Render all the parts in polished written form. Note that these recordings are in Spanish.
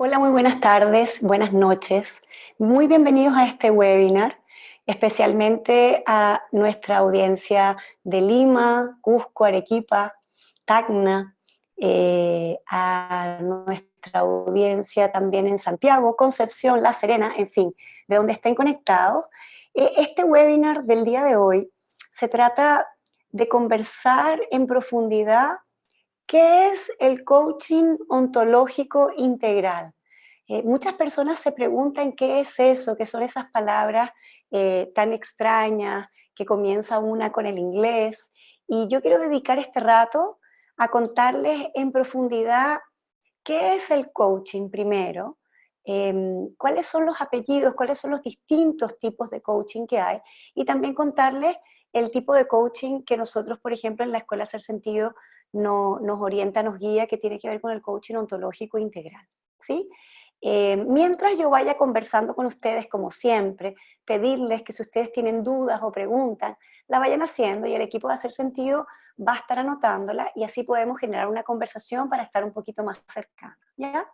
Hola, muy buenas tardes, buenas noches. Muy bienvenidos a este webinar, especialmente a nuestra audiencia de Lima, Cusco, Arequipa, Tacna, a nuestra audiencia también en Santiago, Concepción, La Serena, en fin, de donde estén conectados. Este webinar del día de hoy se trata de conversar en profundidad. ¿Qué es el coaching ontológico integral? Muchas personas se preguntan qué es eso, qué son esas palabras tan extrañas, que comienza una con el inglés. Y yo quiero dedicar este rato a contarles en profundidad qué es el coaching primero, cuáles son los apellidos, cuáles son los distintos tipos de coaching que hay, y también contarles el tipo de coaching que nosotros, por ejemplo, en la Escuela Hacer Sentido nos orienta, nos guía, que tiene que ver con el coaching ontológico integral, ¿sí? Mientras yo vaya conversando con ustedes, como siempre, pedirles que si ustedes tienen dudas o preguntas, la vayan haciendo y el equipo de Hacer Sentido va a estar anotándola y así podemos generar una conversación para estar un poquito más cercanos, ¿ya?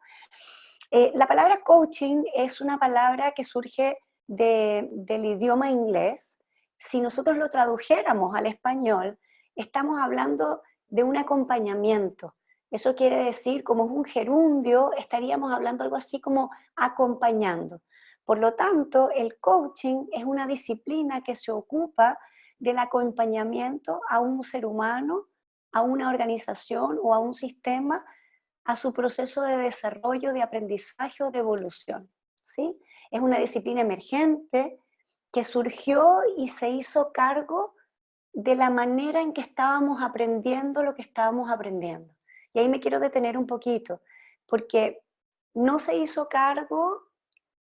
La palabra coaching es una palabra que surge del idioma inglés. Si nosotros lo tradujéramos al español, estamos hablando de un acompañamiento. Eso quiere decir, como es un gerundio, estaríamos hablando algo así como acompañando. Por lo tanto, el coaching es una disciplina que se ocupa del acompañamiento a un ser humano, a una organización o a un sistema a su proceso de desarrollo, de aprendizaje o de evolución, ¿sí? Es una disciplina emergente que surgió y se hizo cargo de la manera en que estábamos aprendiendo lo que estábamos aprendiendo. Y ahí me quiero detener un poquito, porque no se hizo cargo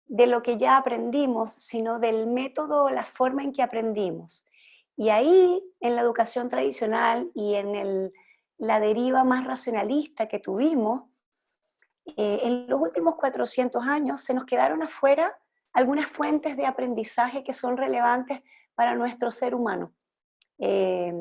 de lo que ya aprendimos, sino del método o la forma en que aprendimos. Y ahí, en la educación tradicional y en la deriva más racionalista que tuvimos, en los últimos 400 años se nos quedaron afuera algunas fuentes de aprendizaje que son relevantes para nuestro ser humano. Eh,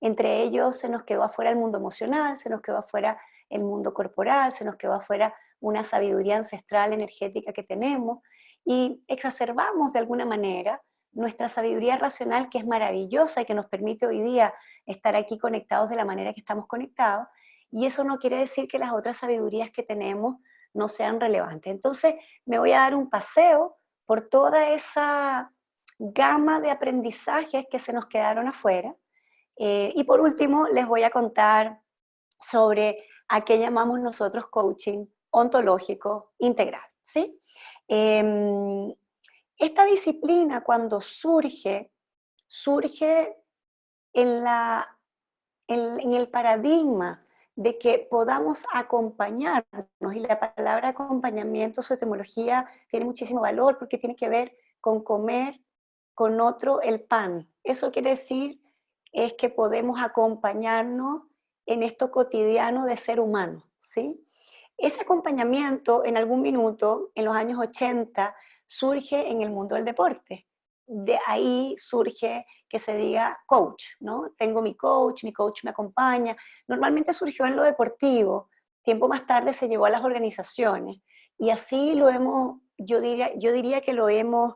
Entre ellos se nos quedó afuera el mundo emocional, se nos quedó afuera el mundo corporal, se nos quedó afuera una sabiduría ancestral energética que tenemos y exacerbamos de alguna manera nuestra sabiduría racional, que es maravillosa y que nos permite hoy día estar aquí conectados de la manera que estamos conectados, y eso no quiere decir que las otras sabidurías que tenemos no sean relevantes. Entonces me voy a dar un paseo por toda esa gama de aprendizajes que se nos quedaron afuera. Y por último, les voy a contar sobre a qué llamamos nosotros coaching ontológico integral, ¿sí? Eh, Esta disciplina, cuando surge en, en el paradigma de que podamos acompañarnos, y la palabra acompañamiento, su etimología tiene muchísimo valor porque tiene que ver con comer con otro el pan. Eso quiere decir es que podemos acompañarnos en esto cotidiano de ser humano, ¿sí? Ese acompañamiento en algún minuto, en los años 80, surge en el mundo del deporte. De ahí surge que se diga coach, ¿no? Tengo mi coach me acompaña. Normalmente surgió en lo deportivo, tiempo más tarde se llevó a las organizaciones y así lo hemos, yo diría que lo hemos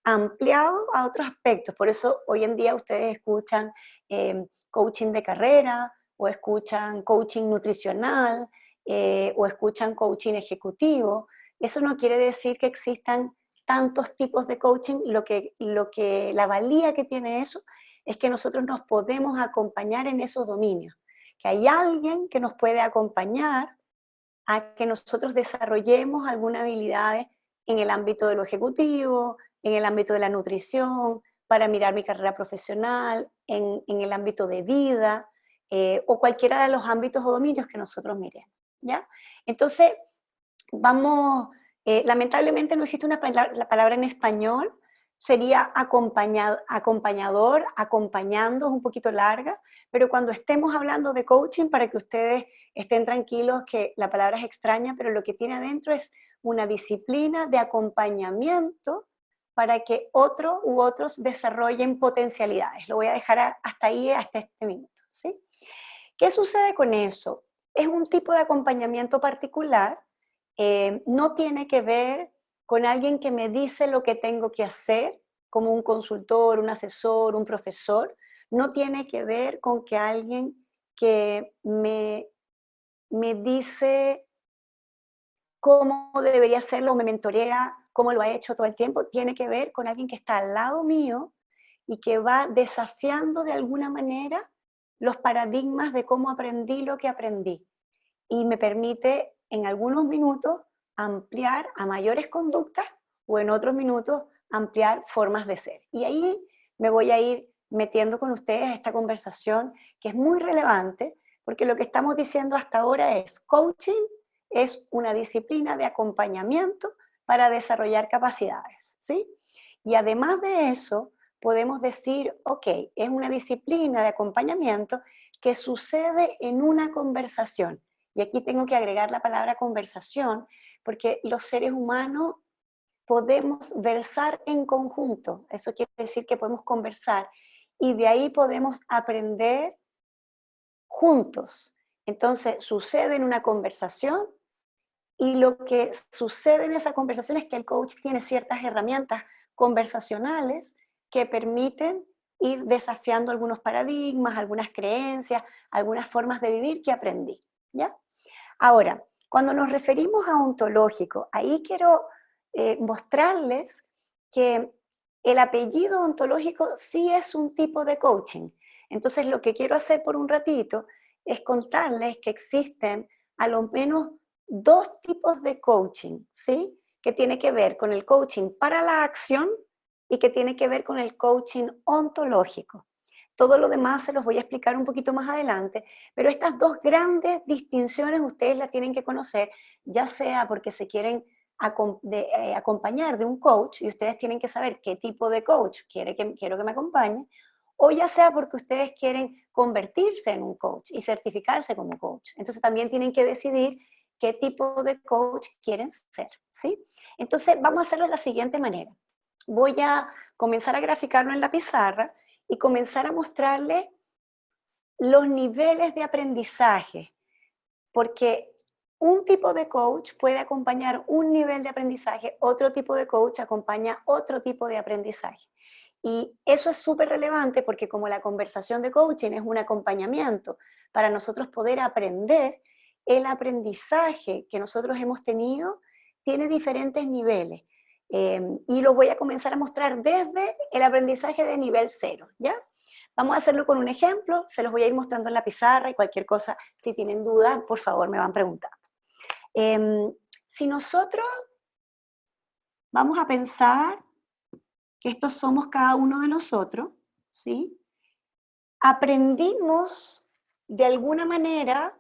ampliado a otros aspectos. Por eso hoy en día ustedes escuchan coaching de carrera o escuchan coaching nutricional, o escuchan coaching ejecutivo. Eso no quiere decir que existan tantos tipos de coaching. La valía que tiene eso es que nosotros nos podemos acompañar en esos dominios, que hay alguien que nos puede acompañar a que nosotros desarrollemos alguna habilidad en el ámbito de lo ejecutivo, en el ámbito de la nutrición, para mirar mi carrera profesional, en el ámbito de vida, o cualquiera de los ámbitos o dominios que nosotros miremos, ¿ya? Entonces, vamos, lamentablemente no existe la palabra en español, sería acompañador, acompañando, es un poquito larga, pero cuando estemos hablando de coaching, para que ustedes estén tranquilos que la palabra es extraña, pero lo que tiene adentro es una disciplina de acompañamiento para que otro u otros desarrollen potencialidades. Lo voy a dejar hasta ahí, hasta este minuto, ¿sí? ¿Qué sucede con eso? Es un tipo de acompañamiento particular no tiene que ver con alguien que me dice lo que tengo que hacer, como un consultor, un asesor, un profesor. No tiene que ver con que alguien que me dice cómo debería hacerlo, me mentorea, cómo lo ha hecho todo el tiempo. Tiene que ver con alguien que está al lado mío y que va desafiando de alguna manera los paradigmas de cómo aprendí lo que aprendí. Y me permite en algunos minutos ampliar a mayores conductas o en otros minutos ampliar formas de ser. Y ahí me voy a ir metiendo con ustedes esta conversación que es muy relevante porque lo que estamos diciendo hasta ahora es coaching es una disciplina de acompañamiento para desarrollar capacidades, ¿sí? Y además de eso, podemos decir, ok, es una disciplina de acompañamiento que sucede en una conversación. Y aquí tengo que agregar la palabra conversación, porque los seres humanos podemos versar en conjunto. Eso quiere decir que podemos conversar y de ahí podemos aprender juntos. Entonces, sucede en una conversación y lo que sucede en esa conversación es que el coach tiene ciertas herramientas conversacionales que permiten ir desafiando algunos paradigmas, algunas creencias, algunas formas de vivir que aprendí, ¿ya? Ahora, cuando nos referimos a ontológico, ahí quiero mostrarles que el apellido ontológico sí es un tipo de coaching. Entonces, lo que quiero hacer por un ratito es contarles que existen a lo menos dos tipos de coaching, ¿sí? Que tiene que ver con el coaching para la acción y que tiene que ver con el coaching ontológico. Todo lo demás se los voy a explicar un poquito más adelante, pero estas dos grandes distinciones ustedes las tienen que conocer, ya sea porque se quieren acompañar de un coach y ustedes tienen que saber qué tipo de coach quiero que me acompañe, o ya sea porque ustedes quieren convertirse en un coach y certificarse como coach. Entonces también tienen que decidir qué tipo de coach quieren ser, ¿sí? Entonces vamos a hacerlo de la siguiente manera. Voy a comenzar a graficarlo en la pizarra y comenzar a mostrarles los niveles de aprendizaje, porque un tipo de coach puede acompañar un nivel de aprendizaje, otro tipo de coach acompaña otro tipo de aprendizaje. Y eso es súper relevante porque como la conversación de coaching es un acompañamiento para nosotros poder aprender, el aprendizaje que nosotros hemos tenido tiene diferentes niveles. Y lo voy a comenzar a mostrar desde el aprendizaje de nivel cero, ¿ya? Vamos a hacerlo con un ejemplo, se los voy a ir mostrando en la pizarra y cualquier cosa, si tienen dudas, por favor me van preguntando. Si nosotros vamos a pensar que estos somos cada uno de nosotros, ¿sí? Aprendimos de alguna manera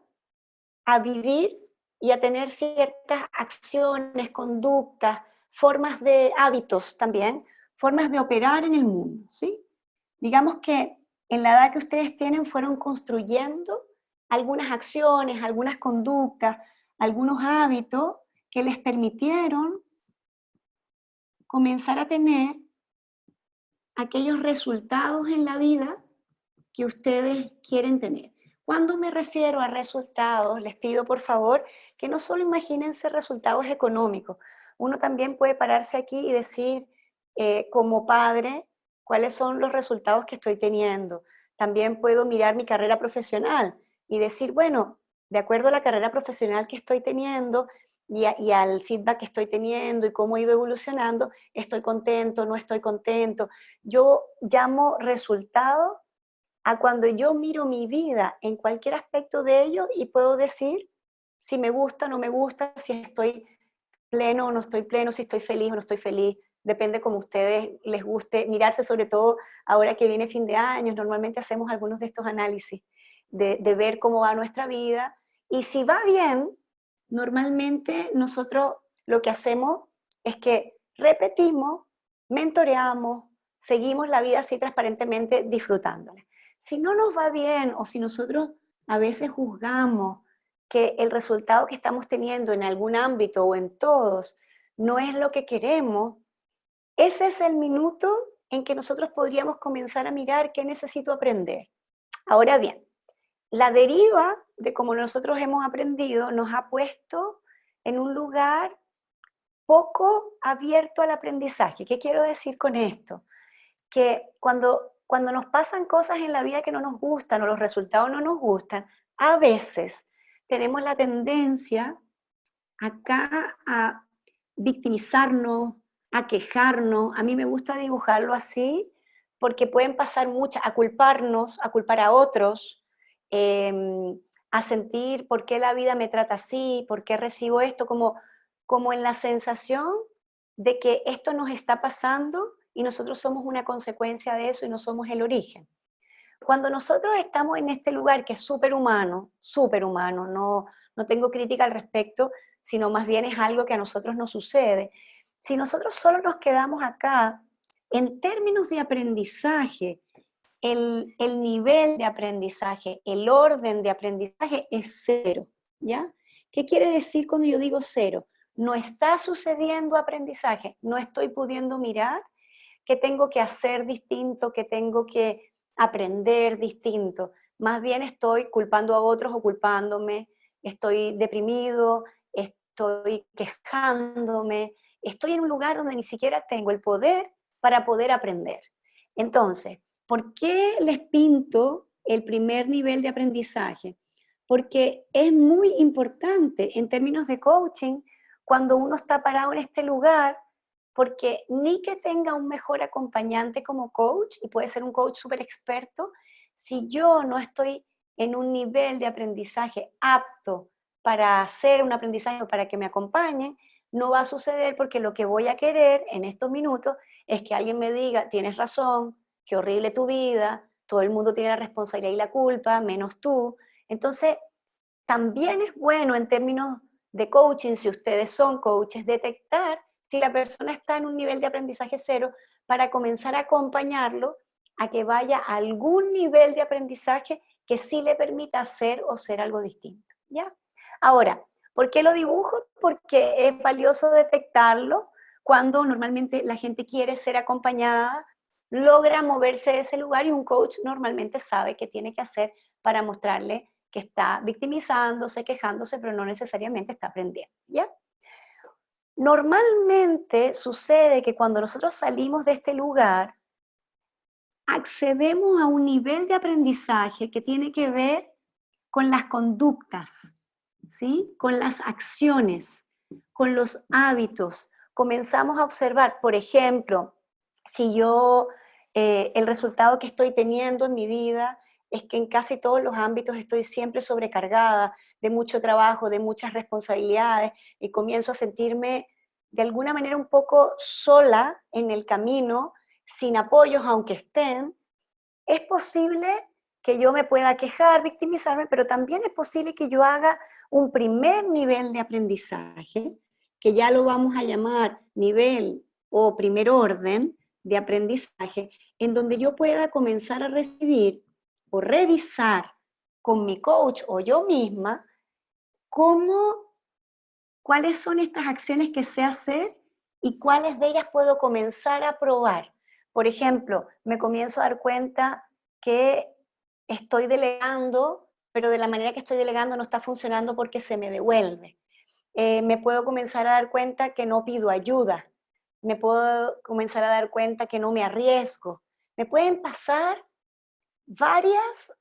a vivir y a tener ciertas acciones, conductas, formas de hábitos también, formas de operar en el mundo, ¿sí? Digamos que en la edad que ustedes tienen fueron construyendo algunas acciones, algunas conductas, algunos hábitos que les permitieron comenzar a tener aquellos resultados en la vida que ustedes quieren tener. Cuando me refiero a resultados, les pido por favor que no solo imagínense resultados económicos. Uno también puede pararse aquí y decir, como padre, cuáles son los resultados que estoy teniendo. También puedo mirar mi carrera profesional y decir, bueno, de acuerdo a la carrera profesional que estoy teniendo y al feedback que estoy teniendo y cómo he ido evolucionando, estoy contento, no estoy contento. Yo llamo resultado a cuando yo miro mi vida en cualquier aspecto de ello y puedo decir si me gusta o no me gusta, si estoy pleno o no estoy pleno, si estoy feliz o no estoy feliz, depende como a ustedes les guste mirarse, sobre todo ahora que viene fin de año, normalmente hacemos algunos de estos análisis, de ver cómo va nuestra vida, y si va bien, normalmente nosotros lo que hacemos es que repetimos, mentoreamos, seguimos la vida así transparentemente disfrutándola. Si no nos va bien o si nosotros a veces juzgamos que el resultado que estamos teniendo en algún ámbito o en todos no es lo que queremos, ese es el minuto en que nosotros podríamos comenzar a mirar qué necesito aprender. Ahora bien, la deriva de cómo nosotros hemos aprendido nos ha puesto en un lugar poco abierto al aprendizaje. ¿Qué quiero decir con esto? Que cuando nos pasan cosas en la vida que no nos gustan o los resultados no nos gustan, a veces tenemos la tendencia acá a victimizarnos, a quejarnos. A mí me gusta dibujarlo así porque pueden pasar muchas, a culparnos, a culpar a otros, a sentir por qué la vida me trata así, por qué recibo esto, como en la sensación de que esto nos está pasando y nosotros somos una consecuencia de eso y no somos el origen. Cuando nosotros estamos en este lugar que es súper humano, no tengo crítica al respecto, sino más bien es algo que a nosotros nos sucede. Si nosotros solo nos quedamos acá, en términos de aprendizaje, el nivel de aprendizaje, el orden de aprendizaje es cero, ¿ya? ¿Qué quiere decir cuando yo digo cero? No está sucediendo aprendizaje, no estoy pudiendo mirar qué tengo que hacer distinto, qué tengo que aprender distinto. Más bien estoy culpando a otros o culpándome, estoy deprimido, estoy quejándome, estoy en un lugar donde ni siquiera tengo el poder para poder aprender. Entonces, ¿por qué les pinto el primer nivel de aprendizaje? Porque es muy importante en términos de coaching cuando uno está parado en este lugar, porque ni que tenga un mejor acompañante como coach, y puede ser un coach súper experto, si yo no estoy en un nivel de aprendizaje apto para hacer un aprendizaje o para que me acompañen, no va a suceder porque lo que voy a querer en estos minutos es que alguien me diga, tienes razón, qué horrible tu vida, todo el mundo tiene la responsabilidad y la culpa, menos tú. Entonces, también es bueno en términos de coaching, si ustedes son coaches, detectar si la persona está en un nivel de aprendizaje cero para comenzar a acompañarlo a que vaya a algún nivel de aprendizaje que sí le permita hacer o ser algo distinto, ¿ya? Ahora, ¿por qué lo dibujo? Porque es valioso detectarlo cuando normalmente la gente quiere ser acompañada, logra moverse de ese lugar y un coach normalmente sabe qué tiene que hacer para mostrarle que está victimizándose, quejándose, pero no necesariamente está aprendiendo, ¿ya? Normalmente sucede que cuando nosotros salimos de este lugar, accedemos a un nivel de aprendizaje que tiene que ver con las conductas, ¿sí? Con las acciones, con los hábitos. Comenzamos a observar, por ejemplo, si yo, el resultado que estoy teniendo en mi vida es que en casi todos los ámbitos estoy siempre sobrecargada de mucho trabajo, de muchas responsabilidades, y comienzo a sentirme de alguna manera un poco sola en el camino, sin apoyos aunque estén. Es posible que yo me pueda quejar, victimizarme, pero también es posible que yo haga un primer nivel de aprendizaje, que ya lo vamos a llamar nivel o primer orden de aprendizaje, en donde yo pueda comenzar a recibir o revisar con mi coach o yo misma cómo, cuáles son estas acciones que sé hacer y cuáles de ellas puedo comenzar a probar. Por ejemplo, me comienzo a dar cuenta que estoy delegando, pero de la manera que estoy delegando no está funcionando porque se me devuelve. Me puedo comenzar a dar cuenta que no pido ayuda. Me puedo comenzar a dar cuenta que no me arriesgo. Me pueden pasar varias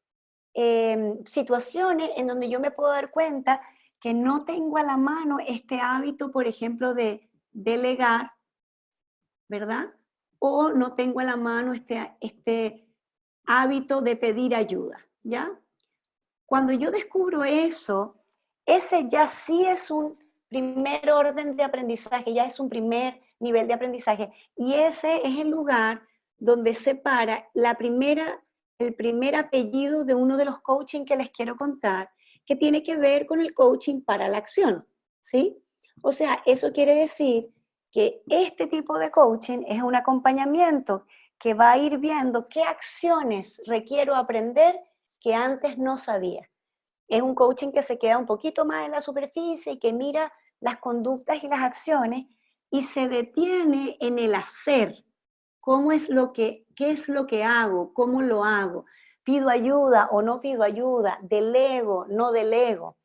situaciones en donde yo me puedo dar cuenta que no tengo a la mano este hábito, por ejemplo, de delegar, ¿verdad? O no tengo a la mano este hábito de pedir ayuda, ¿ya? Cuando yo descubro eso, ese ya sí es un primer orden de aprendizaje, ya es un primer nivel de aprendizaje, y ese es el lugar donde se para el primer apellido de uno de los coaching que les quiero contar, que tiene que ver con el coaching para la acción, ¿sí? O sea, eso quiere decir que este tipo de coaching es un acompañamiento que va a ir viendo qué acciones requiero aprender que antes no sabía. Es un coaching que se queda un poquito más en la superficie y que mira las conductas y las acciones y se detiene en el hacer. ¿Qué es lo que hago? ¿Cómo lo hago? ¿Pido ayuda o no pido ayuda? ¿Delego? ¿No delego?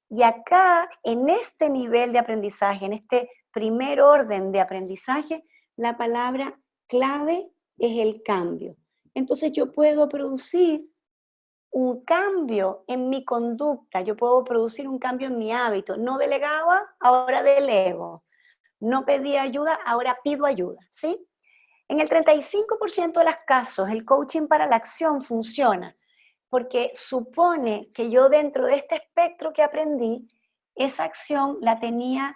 Y acá, en este nivel de aprendizaje, en este primer orden de aprendizaje, la palabra clave es el cambio. Entonces yo puedo producir un cambio en mi conducta, yo puedo producir un cambio en mi hábito. No delegaba, ahora delego. No pedía ayuda, ahora pido ayuda, ¿sí? En el 35% de los casos, el coaching para la acción funciona porque supone que yo dentro de este espectro que aprendí, esa acción la tenía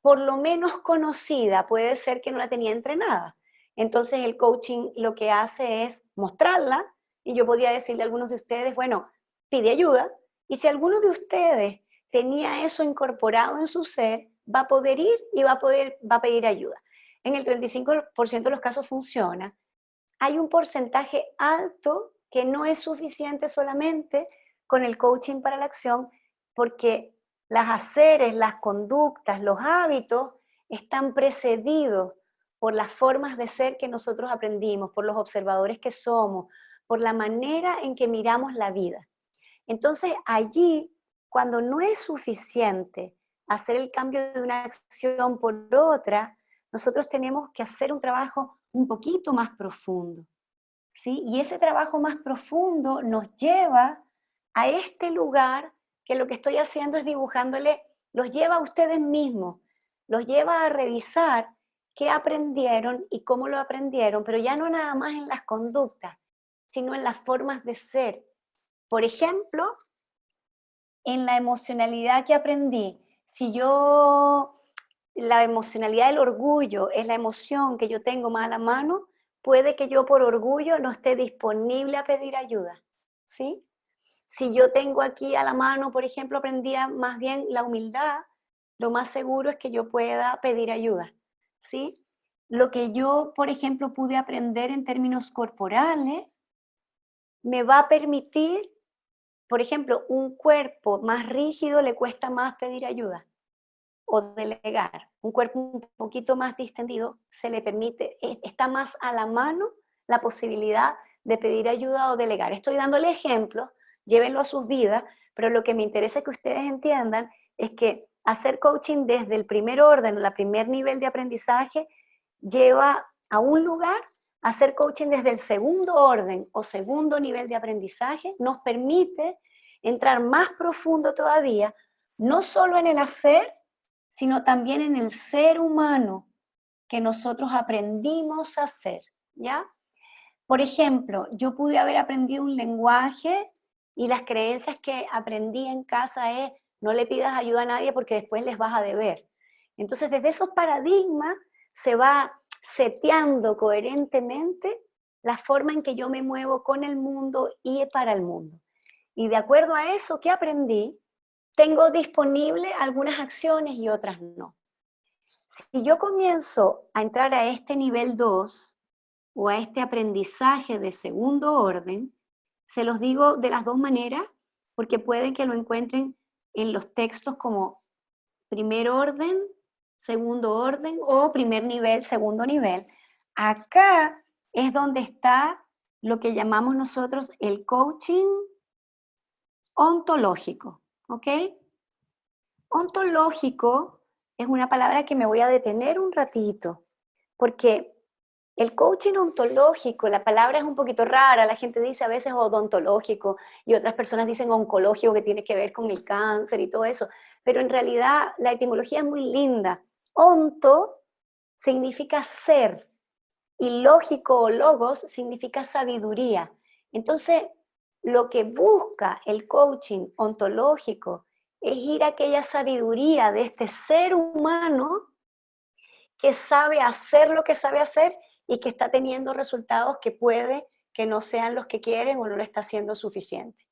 por lo menos conocida, puede ser que no la tenía entrenada. Entonces el coaching lo que hace es mostrarla y yo podría decirle a algunos de ustedes, bueno, pide ayuda y si alguno de ustedes tenía eso incorporado en su ser, va a poder ir y va a pedir ayuda. En el 35% de los casos funciona. Hay un porcentaje alto que no es suficiente solamente con el coaching para la acción, porque las haceres, las conductas, los hábitos están precedidos por las formas de ser que nosotros aprendimos, por los observadores que somos, por la manera en que miramos la vida. Entonces allí, cuando no es suficiente hacer el cambio de una acción por otra, nosotros tenemos que hacer un trabajo un poquito más profundo, ¿sí? Y ese trabajo más profundo nos lleva a este lugar que lo que estoy haciendo es dibujándole, los lleva a ustedes mismos, los lleva a revisar qué aprendieron y cómo lo aprendieron, pero ya no nada más en las conductas, sino en las formas de ser. Por ejemplo, en la emocionalidad que aprendí, si yo, la emocionalidad del orgullo es la emoción que yo tengo más a la mano, puede que yo por orgullo no esté disponible a pedir ayuda, ¿sí? Si yo tengo aquí a la mano, por ejemplo, aprendí más bien la humildad, lo más seguro es que yo pueda pedir ayuda, ¿sí? Lo que yo, por ejemplo, pude aprender en términos corporales, me va a permitir, por ejemplo, un cuerpo más rígido le cuesta más pedir ayuda o delegar. Un cuerpo un poquito más distendido se le permite, está más a la mano la posibilidad de pedir ayuda o delegar. Estoy dándole ejemplos, llévenlo a sus vidas, pero lo que me interesa que ustedes entiendan es que hacer coaching desde el primer orden, el primer nivel de aprendizaje, lleva a un lugar. Hacer coaching desde el segundo orden o segundo nivel de aprendizaje nos permite entrar más profundo todavía, no solo en el hacer, sino también en el ser humano que nosotros aprendimos a hacer, ¿ya? Por ejemplo, yo pude haber aprendido un lenguaje y las creencias que aprendí en casa es no le pidas ayuda a nadie porque después les vas a deber. Entonces, desde esos paradigmas se va seteando coherentemente la forma en que yo me muevo con el mundo y para el mundo. Y de acuerdo a eso que aprendí, tengo disponible algunas acciones y otras no. Si yo comienzo a entrar a este nivel 2 o a este aprendizaje de segundo orden, se los digo de las dos maneras, porque pueden que lo encuentren en los textos como primer orden, segundo orden o primer nivel, segundo nivel. Acá es donde está lo que llamamos nosotros el coaching ontológico, ¿ok? Ontológico es una palabra que me voy a detener un ratito, porque el coaching ontológico, la palabra es un poquito rara, la gente dice a veces odontológico y otras personas dicen oncológico que tiene que ver con el cáncer y todo eso, pero en realidad la etimología es muy linda. Onto significa ser y lógico o logos significa sabiduría. Entonces, lo que busca el coaching ontológico es ir a aquella sabiduría de este ser humano que sabe hacer lo que sabe hacer y que está teniendo resultados que puede que no sean los que quieren o no lo está haciendo suficiente.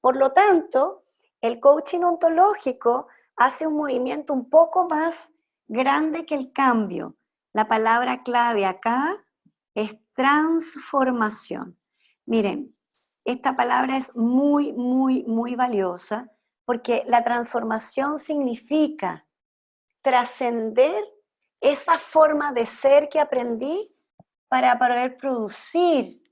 Por lo tanto, el coaching ontológico hace un movimiento un poco más grande que el cambio. La palabra clave acá es transformación. Miren, esta palabra es muy, muy, muy valiosa porque la transformación significa trascender esa forma de ser que aprendí para poder producir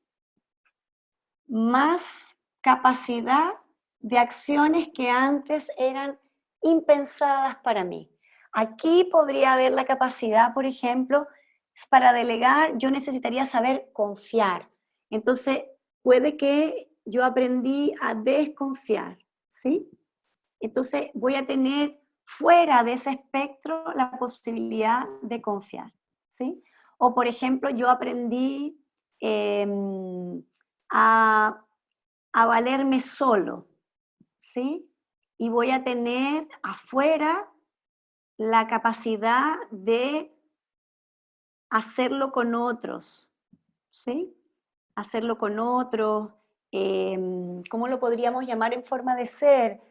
más capacidad de acciones que antes eran impensadas para mí. Aquí podría haber la capacidad, por ejemplo, para delegar yo necesitaría saber confiar. Entonces, puede que yo aprendí a desconfiar, ¿sí? Entonces, voy a tener fuera de ese espectro la posibilidad de confiar, ¿sí? O, por ejemplo, yo aprendí eh, a, a valerme solo, ¿sí? Y voy a tener afuera la capacidad de hacerlo con otros, ¿sí? Hacerlo con otros, ¿cómo lo podríamos llamar en forma de ser?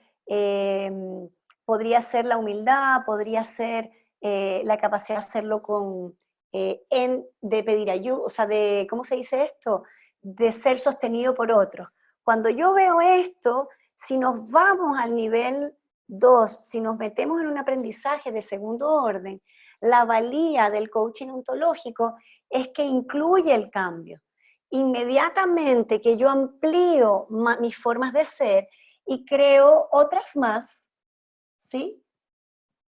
Podría ser la humildad, podría ser la capacidad de hacerlo de pedir ayuda, o sea, de, ¿cómo se dice esto? De ser sostenido por otros. Cuando yo veo esto, si nos vamos al nivel 2, si nos metemos en un aprendizaje de segundo orden, la valía del coaching ontológico es que incluye el cambio. Inmediatamente que yo amplío mis formas de ser y creo otras más, ¿sí?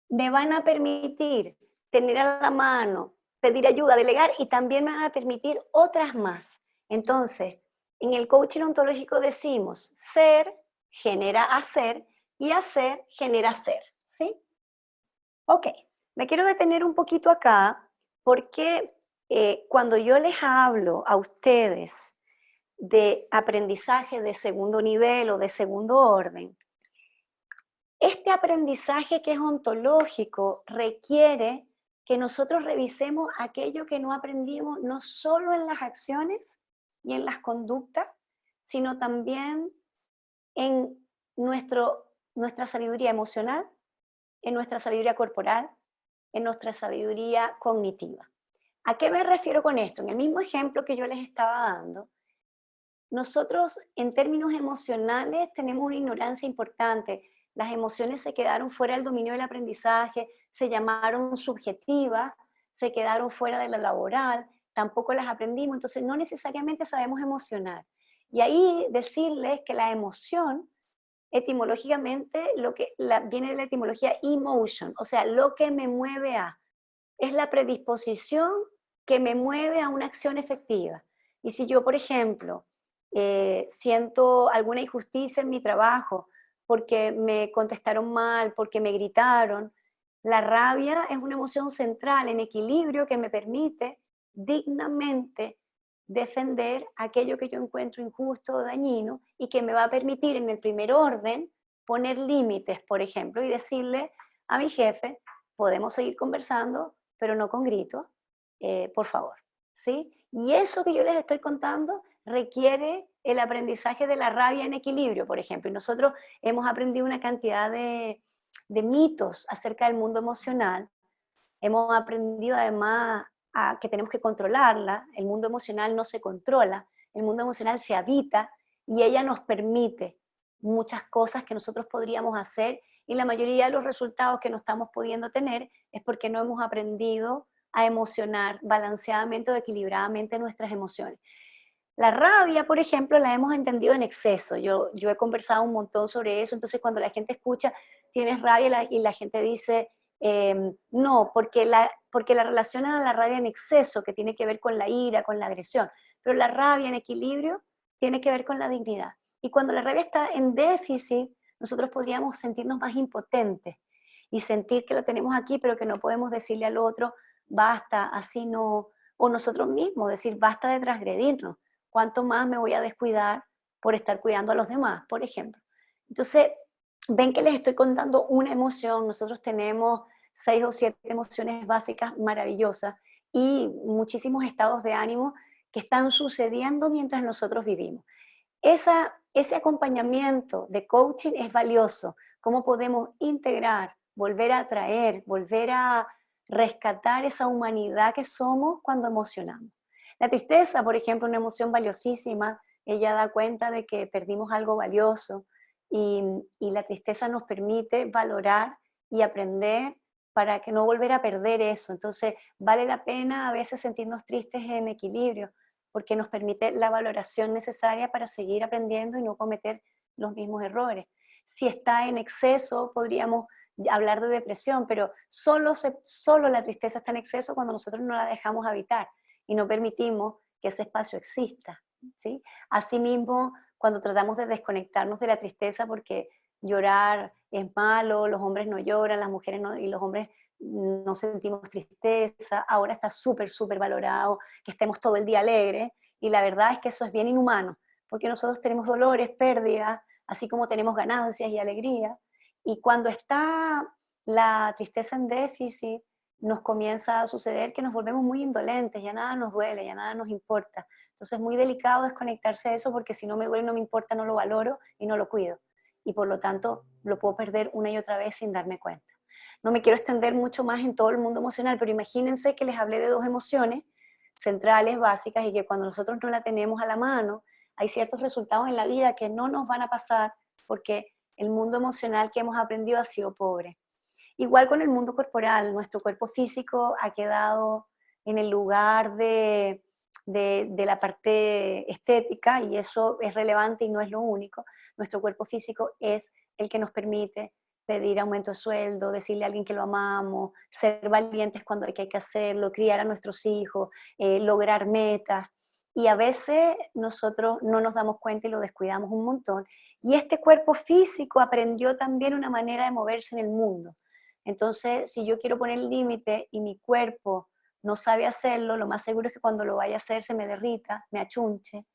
Me van a permitir tener a la mano, pedir ayuda, delegar y también me van a permitir otras más. Entonces, en el coaching ontológico decimos, ser genera hacer y hacer genera ser, ¿sí? Ok, me quiero detener un poquito acá porque cuando yo les hablo a ustedes de aprendizaje de segundo nivel o de segundo orden, este aprendizaje que es ontológico requiere que nosotros revisemos aquello que no aprendimos no solo en las acciones y en las conductas, sino también en nuestra sabiduría emocional, en nuestra sabiduría corporal, en nuestra sabiduría cognitiva. ¿A qué me refiero con esto? En el mismo ejemplo que yo les estaba dando, nosotros en términos emocionales tenemos una ignorancia importante. Las emociones se quedaron fuera del dominio del aprendizaje, se llamaron subjetivas, se quedaron fuera de lo laboral, tampoco las aprendimos, entonces no necesariamente sabemos emocionar. Y ahí decirles que la emoción, etimológicamente, viene de la etimología emotion, o sea, lo que me mueve a, es la predisposición que me mueve a una acción efectiva. Y si yo, por ejemplo, siento alguna injusticia en mi trabajo, porque me contestaron mal, porque me gritaron, la rabia es una emoción central en equilibrio que me permite dignamente defender aquello que yo encuentro injusto o dañino y que me va a permitir en el primer orden poner límites, por ejemplo, y decirle a mi jefe, podemos seguir conversando, pero no con gritos, por favor, ¿sí? Y eso que yo les estoy contando requiere el aprendizaje de la rabia en equilibrio, por ejemplo. Y nosotros hemos aprendido una cantidad de mitos acerca del mundo emocional. Hemos aprendido además a que tenemos que controlarla. El mundo emocional no se controla, el mundo emocional se habita y ella nos permite muchas cosas que nosotros podríamos hacer y la mayoría de los resultados que no estamos pudiendo tener es porque no hemos aprendido a emocionar balanceadamente o equilibradamente nuestras emociones. La rabia, por ejemplo, la hemos entendido en exceso. Yo he conversado un montón sobre eso, entonces cuando la gente escucha, tienes rabia y la gente dice, no, porque la relacionan a la rabia en exceso, que tiene que ver con la ira, con la agresión, pero la rabia en equilibrio tiene que ver con la dignidad. Y cuando la rabia está en déficit, nosotros podríamos sentirnos más impotentes y sentir que lo tenemos aquí, pero que no podemos decirle al otro, basta, así no, o nosotros mismos, decir, basta de transgredirnos. ¿Cuánto más me voy a descuidar por estar cuidando a los demás, por ejemplo? Entonces, ven que les estoy contando una emoción, nosotros tenemos 6 o 7 emociones básicas maravillosas y muchísimos estados de ánimo que están sucediendo mientras nosotros vivimos. Ese acompañamiento de coaching es valioso. ¿Cómo podemos integrar, volver a atraer, volver a rescatar esa humanidad que somos cuando emocionamos? La tristeza, por ejemplo, una emoción valiosísima, ella da cuenta de que perdimos algo valioso y la tristeza nos permite valorar y aprender para que no volver a perder eso. Entonces, vale la pena a veces sentirnos tristes en equilibrio, porque nos permite la valoración necesaria para seguir aprendiendo y no cometer los mismos errores. Si está en exceso, podríamos hablar de depresión, pero solo la tristeza está en exceso cuando nosotros no la dejamos habitar y no permitimos que ese espacio exista, ¿sí? Asimismo, cuando tratamos de desconectarnos de la tristeza porque llorar es malo, los hombres no lloran, las mujeres no, y los hombres no sentimos tristeza, ahora está súper valorado que estemos todo el día alegres, y la verdad es que eso es bien inhumano, porque nosotros tenemos dolores, pérdidas, así como tenemos ganancias y alegría, y cuando está la tristeza en déficit, nos comienza a suceder que nos volvemos muy indolentes, ya nada nos duele, ya nada nos importa. Entonces es muy delicado desconectarse de eso, porque si no me duele, no me importa, no lo valoro y no lo cuido. Y por lo tanto lo puedo perder una y otra vez sin darme cuenta. No me quiero extender mucho más en todo el mundo emocional, pero imagínense que les hablé de dos emociones centrales, básicas, y que cuando nosotros no la tenemos a la mano, hay ciertos resultados en la vida que no nos van a pasar porque el mundo emocional que hemos aprendido ha sido pobre. Igual con el mundo corporal, nuestro cuerpo físico ha quedado en el lugar de la parte estética, y eso es relevante y no es lo único. Nuestro cuerpo físico es el que nos permite pedir aumento de sueldo, decirle a alguien que lo amamos, ser valientes cuando hay que hacerlo, criar a nuestros hijos, lograr metas. Y a veces nosotros no nos damos cuenta y lo descuidamos un montón. Y este cuerpo físico aprendió también una manera de moverse en el mundo. Entonces, si yo quiero poner límite y mi cuerpo no sabe hacerlo, lo más seguro es que cuando lo vaya a hacer se me derrita, me achunche.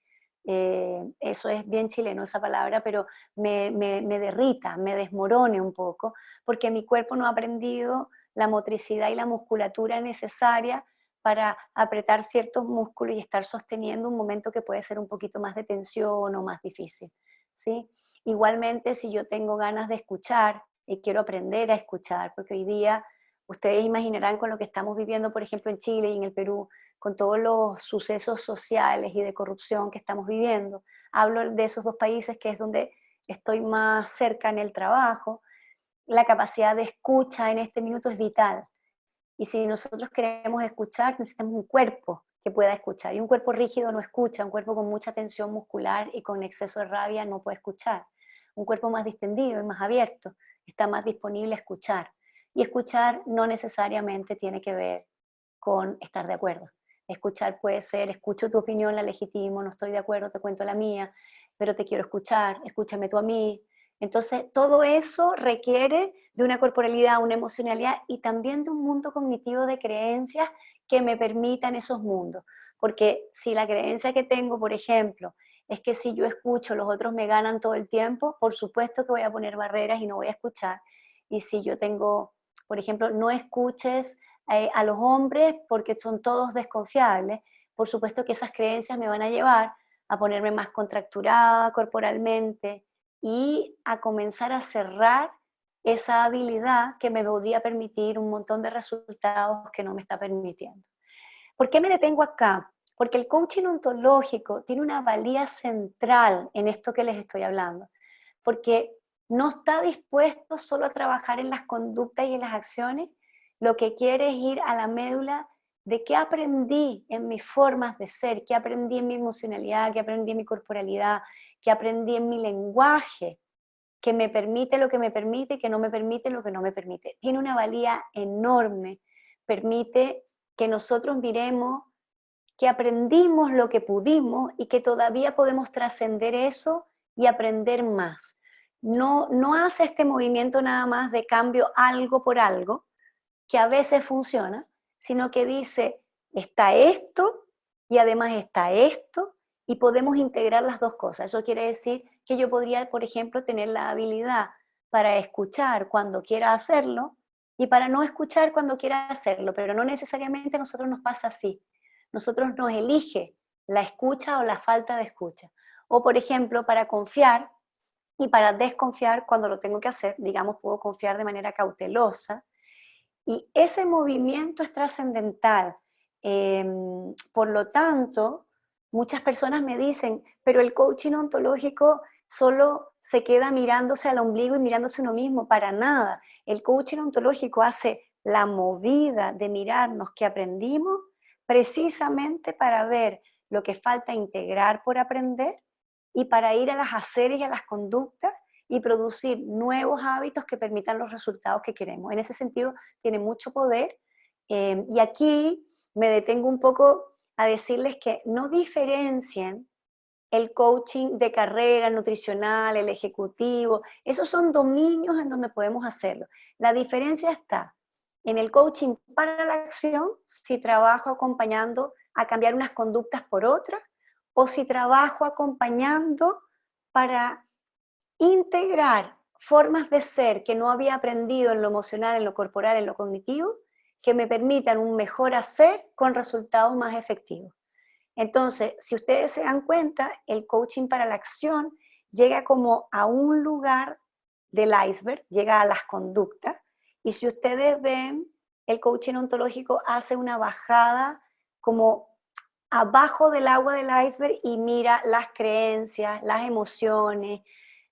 Eso es bien chileno esa palabra, pero me derrita, me desmorone un poco, porque mi cuerpo no ha aprendido la motricidad y la musculatura necesaria para apretar ciertos músculos y estar sosteniendo un momento que puede ser un poquito más de tensión o más difícil, ¿sí? Igualmente, si yo tengo ganas de escuchar y quiero aprender a escuchar, porque hoy día ustedes imaginarán con lo que estamos viviendo, por ejemplo, en Chile y en el Perú, con todos los sucesos sociales y de corrupción que estamos viviendo. Hablo de esos dos países que es donde estoy más cerca en el trabajo. La capacidad de escucha en este minuto es vital. Y si nosotros queremos escuchar, necesitamos un cuerpo que pueda escuchar. Y un cuerpo rígido no escucha, un cuerpo con mucha tensión muscular y con exceso de rabia no puede escuchar. Un cuerpo más distendido y más abierto está más disponible a escuchar. Y escuchar no necesariamente tiene que ver con estar de acuerdo. Escuchar puede ser, escucho tu opinión, la legitimo, no estoy de acuerdo, te cuento la mía, pero te quiero escuchar, escúchame tú a mí. Entonces, todo eso requiere de una corporalidad, una emocionalidad y también de un mundo cognitivo de creencias que me permitan esos mundos. Porque si la creencia que tengo, por ejemplo, es que si yo escucho, los otros me ganan todo el tiempo, por supuesto que voy a poner barreras y no voy a escuchar. Y si yo tengo, por ejemplo, no escuches a los hombres porque son todos desconfiables, por supuesto que esas creencias me van a llevar a ponerme más contracturada corporalmente y a comenzar a cerrar esa habilidad que me podría permitir un montón de resultados que no me está permitiendo. ¿Por qué me detengo acá? Porque el coaching ontológico tiene una valía central en esto que les estoy hablando, porque no está dispuesto solo a trabajar en las conductas y en las acciones, lo que quiere es ir a la médula de qué aprendí en mis formas de ser, qué aprendí en mi emocionalidad, qué aprendí en mi corporalidad, qué aprendí en mi lenguaje, que me permite lo que me permite y que no me permite lo que no me permite. Tiene una valía enorme, permite que nosotros miremos que aprendimos lo que pudimos y que todavía podemos trascender eso y aprender más. No hace este movimiento nada más de cambio algo por algo, que a veces funciona, sino que dice, está esto y además está esto, y podemos integrar las dos cosas. Eso quiere decir que yo podría, por ejemplo, tener la habilidad para escuchar cuando quiera hacerlo y para no escuchar cuando quiera hacerlo, pero no necesariamente a nosotros nos pasa así. Nosotros nos elige la escucha o la falta de escucha. O, por ejemplo, para confiar y para desconfiar cuando lo tengo que hacer, digamos, puedo confiar de manera cautelosa, y ese movimiento es trascendental. Por lo tanto, muchas personas me dicen, pero el coaching ontológico solo se queda mirándose al ombligo y mirándose uno mismo, para nada. El coaching ontológico hace la movida de mirarnos que aprendimos precisamente para ver lo que falta integrar por aprender y para ir a las haceres y a las conductas y producir nuevos hábitos que permitan los resultados que queremos. En ese sentido, tiene mucho poder. Y aquí me detengo un poco a decirles que no diferencien el coaching de carrera nutricional, el ejecutivo. Esos son dominios en donde podemos hacerlo. La diferencia está en el coaching para la acción, si trabajo acompañando a cambiar unas conductas por otras, o si trabajo acompañando para integrar formas de ser que no había aprendido en lo emocional, en lo corporal, en lo cognitivo, que me permitan un mejor hacer con resultados más efectivos. Entonces, si ustedes se dan cuenta, el coaching para la acción llega como a un lugar del iceberg, llega a las conductas, y si ustedes ven, el coaching ontológico hace una bajada como abajo del agua del iceberg y mira las creencias, las emociones,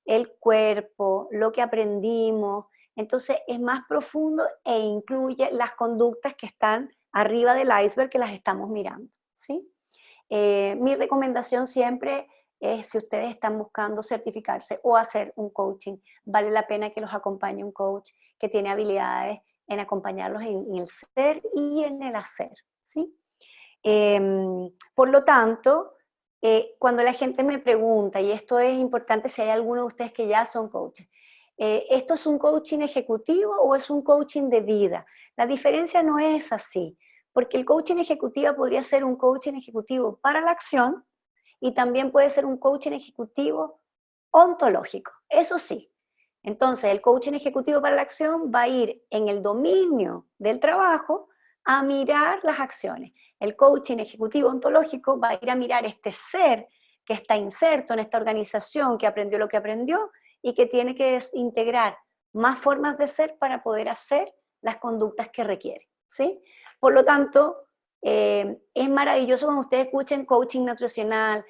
el cuerpo, lo que aprendimos. Entonces es más profundo e incluye las conductas que están arriba del iceberg que las estamos mirando, ¿sí? Mi recomendación siempre es, si ustedes están buscando certificarse o hacer un coaching, vale la pena que los acompañe un coach que tiene habilidades en acompañarlos en el ser y en el hacer, ¿sí? Por lo tanto, cuando la gente me pregunta, y esto es importante si hay alguno de ustedes que ya son coaches, ¿esto es un coaching ejecutivo o es un coaching de vida? La diferencia no es así, porque el coaching ejecutivo podría ser un coaching ejecutivo para la acción y también puede ser un coaching ejecutivo ontológico, eso sí. Entonces, el coaching ejecutivo para la acción va a ir en el dominio del trabajo a mirar las acciones. El coaching ejecutivo ontológico va a ir a mirar este ser que está inserto en esta organización, que aprendió lo que aprendió y que tiene que integrar más formas de ser para poder hacer las conductas que requiere, ¿sí? Por lo tanto, es maravilloso cuando ustedes escuchen coaching nutricional,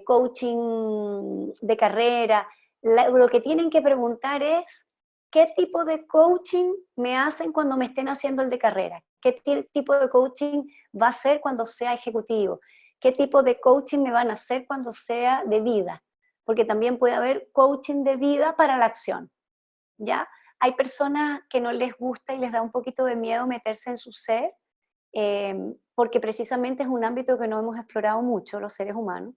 coaching de carrera. Lo que tienen que preguntar es, ¿qué tipo de coaching me hacen cuando me estén haciendo el de carrera? ¿Qué tipo de coaching va a ser cuando sea ejecutivo? ¿Qué tipo de coaching me van a hacer cuando sea de vida? Porque también puede haber coaching de vida para la acción, ¿ya? Hay personas que no les gusta y les da un poquito de miedo meterse en su ser, porque precisamente es un ámbito que no hemos explorado mucho los seres humanos.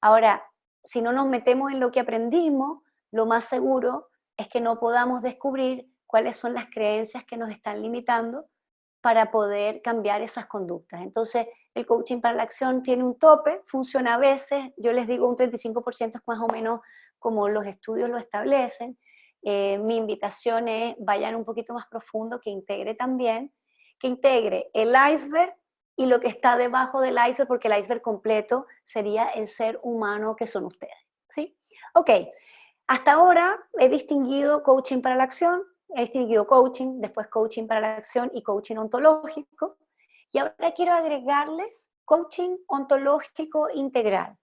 Ahora, si no nos metemos en lo que aprendimos, lo más seguro es que no podamos descubrir cuáles son las creencias que nos están limitando para poder cambiar esas conductas. Entonces, el coaching para la acción tiene un tope, funciona a veces, yo les digo un 35% es más o menos como los estudios lo establecen. Mi invitación es, vayan un poquito más profundo, que integre también, que integre el iceberg y lo que está debajo del iceberg, porque el iceberg completo sería el ser humano que son ustedes, ¿sí? Ok, hasta ahora he distinguido coaching para la acción, he distinguido coaching, después coaching para la acción y coaching ontológico, y ahora quiero agregarles coaching ontológico integral.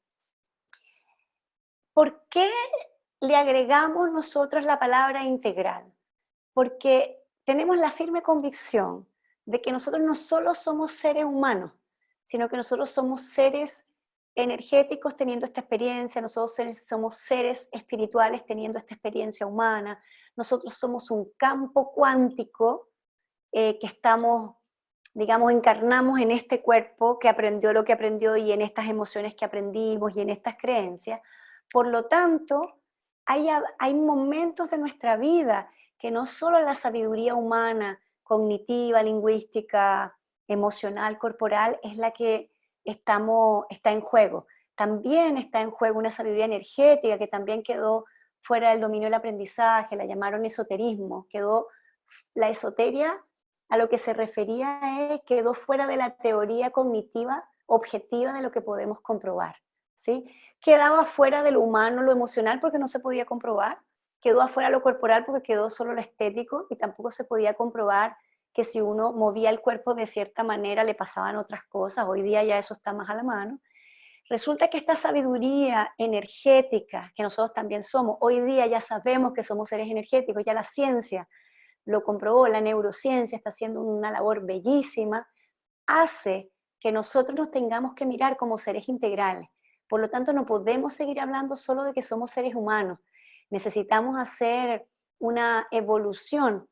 ¿Por qué le agregamos nosotros la palabra integral? Porque tenemos la firme convicción de que nosotros no solo somos seres humanos, sino que nosotros somos seres energéticos teniendo esta experiencia, nosotros somos seres espirituales teniendo esta experiencia humana, nosotros somos un campo cuántico que estamos, digamos, encarnamos en este cuerpo que aprendió lo que aprendió y en estas emociones que aprendimos y en estas creencias. Por lo tanto, hay momentos de nuestra vida que no solo la sabiduría humana, cognitiva, lingüística, emocional, corporal, es la que está en juego. También está en juego una sabiduría energética que también quedó fuera del dominio del aprendizaje, la llamaron esoterismo, quedó la esoteria a lo que se refería es quedó fuera de la teoría cognitiva objetiva de lo que podemos comprobar, ¿sí? Quedaba fuera de lo humano, lo emocional, porque no se podía comprobar, quedó afuera lo corporal porque quedó solo lo estético y tampoco se podía comprobar que si uno movía el cuerpo de cierta manera le pasaban otras cosas. Hoy día ya eso está más a la mano. Resulta que esta sabiduría energética que nosotros también somos, hoy día ya sabemos que somos seres energéticos, ya la ciencia lo comprobó, la neurociencia está haciendo una labor bellísima, hace que nosotros nos tengamos que mirar como seres integrales. Por lo tanto, no podemos seguir hablando solo de que somos seres humanos. necesitamos hacer una evolución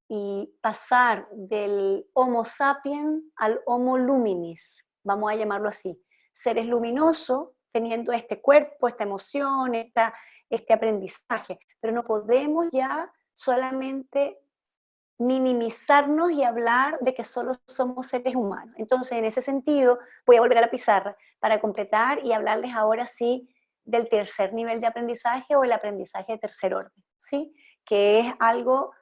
y pasar del Homo sapiens al Homo luminis, vamos a llamarlo así. Seres luminosos, teniendo este cuerpo, esta emoción, este aprendizaje, pero no podemos ya solamente minimizarnos y hablar de que solo somos seres humanos. Entonces, en ese sentido, voy a volver a la pizarra para completar y hablarles ahora sí del tercer nivel de aprendizaje o el aprendizaje de tercer orden, ¿sí? Que es algo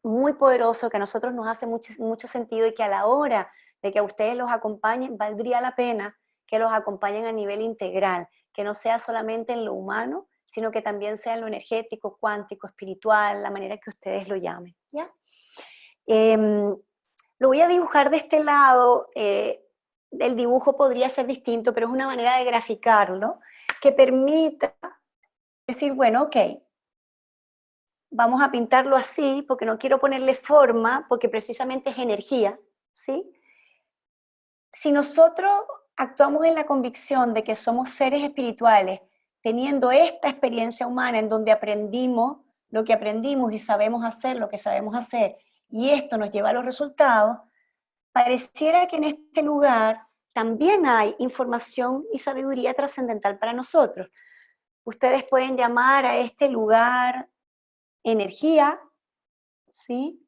muy poderoso, que a nosotros nos hace mucho, mucho sentido y que a la hora de que a ustedes los acompañen, valdría la pena que los acompañen a nivel integral, que no sea solamente en lo humano, sino que también sea en lo energético, cuántico, espiritual, la manera que ustedes lo llamen, ¿ya? Lo voy a dibujar de este lado, el dibujo podría ser distinto, pero es una manera de graficarlo que permita decir, bueno, ok, vamos a pintarlo así, porque no quiero ponerle forma, porque precisamente es energía, ¿sí? Si nosotros actuamos en la convicción de que somos seres espirituales, teniendo esta experiencia humana en donde aprendimos lo que aprendimos y sabemos hacer lo que sabemos hacer, y esto nos lleva a los resultados, pareciera que en este lugar también hay información y sabiduría trascendental para nosotros. Ustedes pueden llamar a este lugar energía, ¿sí?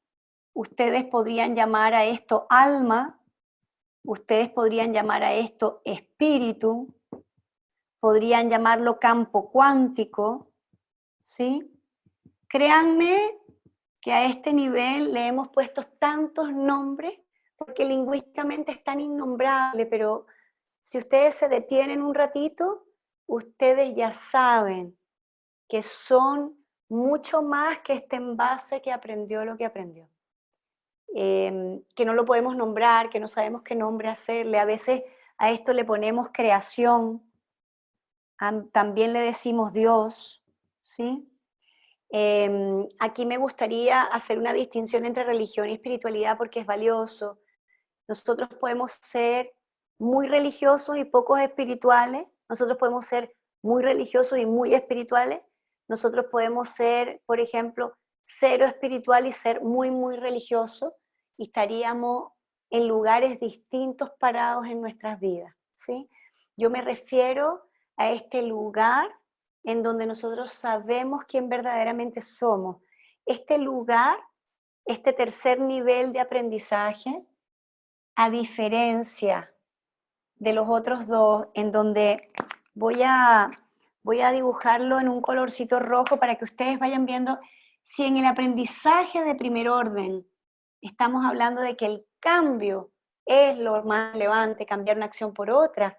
Ustedes podrían llamar a esto alma, ustedes podrían llamar a esto espíritu, podrían llamarlo campo cuántico, ¿sí? Créanme que a este nivel le hemos puesto tantos nombres porque lingüísticamente es tan innombrable, pero si ustedes se detienen un ratito, ustedes ya saben que son mucho más que este envase que aprendió lo que aprendió. Que no lo podemos nombrar, que no sabemos qué nombre hacerle. A veces a esto le ponemos creación, también le decimos Dios, ¿sí? Aquí me gustaría hacer una distinción entre religión y espiritualidad porque es valioso. Nosotros podemos ser muy religiosos y pocos espirituales. Nosotros podemos ser muy religiosos y muy espirituales. Nosotros podemos ser, por ejemplo, cero espiritual y ser muy, muy religioso. Y estaríamos en lugares distintos parados en nuestras vidas, ¿sí? Yo me refiero a este lugar en donde nosotros sabemos quién verdaderamente somos. Este lugar, este tercer nivel de aprendizaje, a diferencia de los otros dos, en donde voy a dibujarlo en un colorcito rojo para que ustedes vayan viendo si en el aprendizaje de primer orden estamos hablando de que el cambio es lo más relevante, cambiar una acción por otra.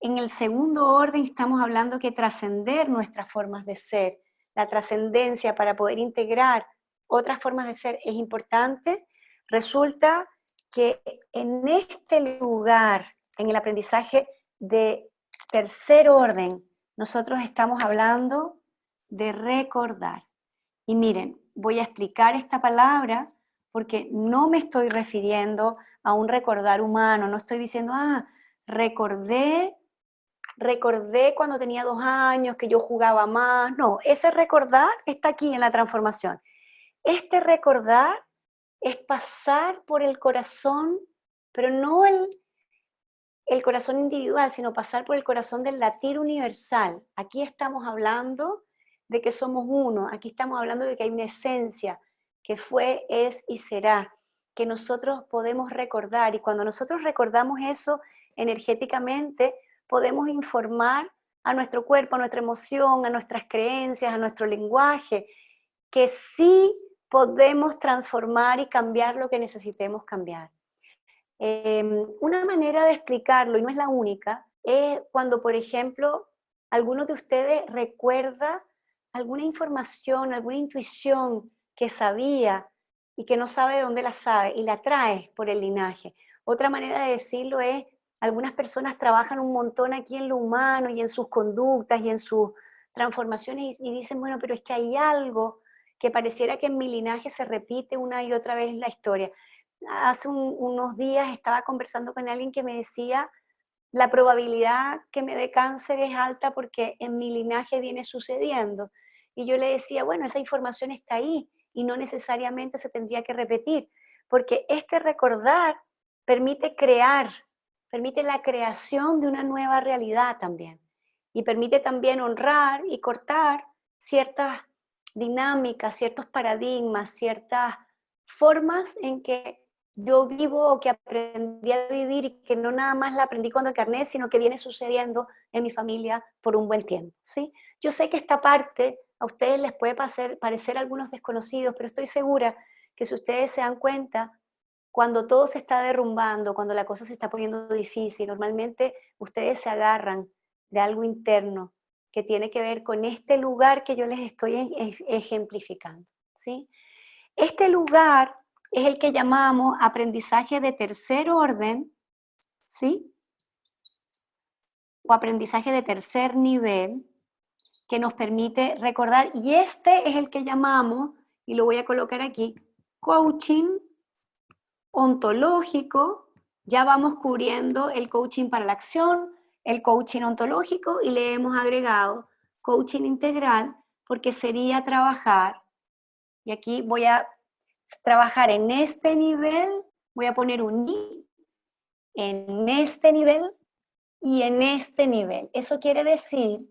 En el segundo orden estamos hablando que trascender nuestras formas de ser, la trascendencia para poder integrar otras formas de ser es importante. Resulta que en este lugar, en el aprendizaje de tercer orden, nosotros estamos hablando de recordar. Y miren, voy a explicar esta palabra porque no me estoy refiriendo a un recordar humano, no estoy diciendo, recordé cuando tenía 2 años que yo jugaba más. No, ese recordar está aquí en la transformación. Este recordar es pasar por el corazón, pero no el corazón individual, sino pasar por el corazón del latir universal. Aquí estamos hablando de que somos uno, aquí estamos hablando de que hay una esencia que fue, es y será, que nosotros podemos recordar, y cuando nosotros recordamos eso energéticamente, podemos informar a nuestro cuerpo, a nuestra emoción, a nuestras creencias, a nuestro lenguaje, que sí podemos transformar y cambiar lo que necesitemos cambiar. Una manera de explicarlo, y no es la única, es cuando, por ejemplo, alguno de ustedes recuerda alguna información, alguna intuición que sabía y que no sabe de dónde la sabe y la trae por el linaje. Otra manera de decirlo es, algunas personas trabajan un montón aquí en lo humano y en sus conductas y en sus transformaciones y dicen, bueno, pero es que hay algo que pareciera que en mi linaje se repite una y otra vez la historia. Hace unos días estaba conversando con alguien que me decía, la probabilidad que me dé cáncer es alta porque en mi linaje viene sucediendo. Y yo le decía, bueno, esa información está ahí y no necesariamente se tendría que repetir, porque este recordar permite crear, permite la creación de una nueva realidad también. Y permite también honrar y cortar ciertas dinámicas, ciertos paradigmas, ciertas formas en que yo vivo o que aprendí a vivir y que no nada más la aprendí cuando encarné, sino que viene sucediendo en mi familia por un buen tiempo, ¿sí? Yo sé que esta parte a ustedes les puede parecer algunos desconocidos, pero estoy segura que si ustedes se dan cuenta, cuando todo se está derrumbando, cuando la cosa se está poniendo difícil, normalmente ustedes se agarran de algo interno que tiene que ver con este lugar que yo les estoy ejemplificando, ¿sí? Este lugar es el que llamamos aprendizaje de tercer orden, ¿sí? O aprendizaje de tercer nivel, que nos permite recordar, y este es el que llamamos, y lo voy a colocar aquí, coaching ontológico. Ya vamos cubriendo el coaching para la acción, el coaching ontológico, y le hemos agregado coaching integral, porque sería trabajar, y aquí voy a trabajar en este nivel, voy a poner un i, en este nivel y en este nivel. Eso quiere decir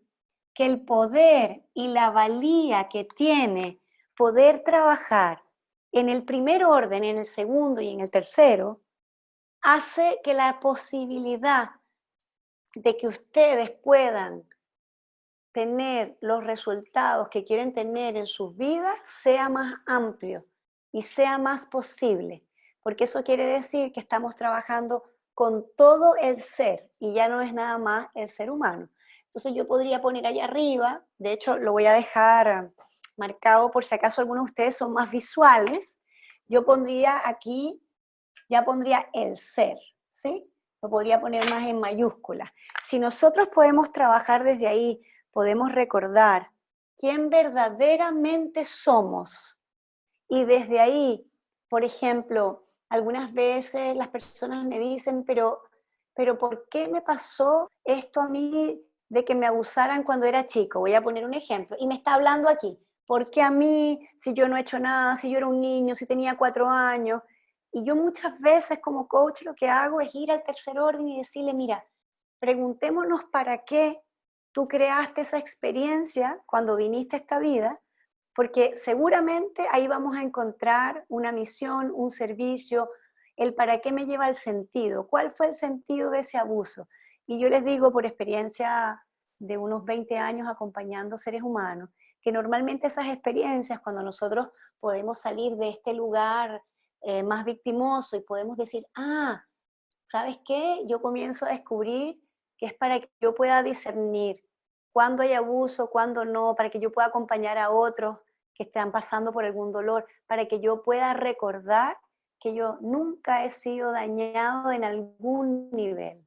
que el poder y la valía que tiene poder trabajar en el primer orden, en el segundo y en el tercero, hace que la posibilidad de que ustedes puedan tener los resultados que quieren tener en sus vidas sea más amplio y sea más posible, porque eso quiere decir que estamos trabajando con todo el ser y ya no es nada más el ser humano. Entonces yo podría poner allá arriba, de hecho lo voy a dejar marcado por si acaso algunos de ustedes son más visuales, yo pondría aquí, ya pondría el ser, ¿sí? Lo podría poner más en mayúsculas. Si nosotros podemos trabajar desde ahí, podemos recordar quién verdaderamente somos. Y desde ahí, por ejemplo, algunas veces las personas me dicen, pero ¿por qué me pasó esto a mí de que me abusaran cuando era chico? Voy a poner un ejemplo. Y me está hablando aquí. ¿Por qué a mí, si yo no he hecho nada, si yo era un niño, si tenía 4 años? Y yo muchas veces como coach lo que hago es ir al tercer orden y decirle, mira, preguntémonos para qué tú creaste esa experiencia cuando viniste a esta vida, porque seguramente ahí vamos a encontrar una misión, un servicio, el para qué me lleva el sentido, cuál fue el sentido de ese abuso. Y yo les digo por experiencia de unos 20 años acompañando seres humanos, que normalmente esas experiencias, cuando nosotros podemos salir de este lugar más victimoso y podemos decir, ah, ¿sabes qué? Yo comienzo a descubrir que es para que yo pueda discernir cuándo hay abuso, cuándo no, para que yo pueda acompañar a otros que están pasando por algún dolor, para que yo pueda recordar que yo nunca he sido dañado en algún nivel.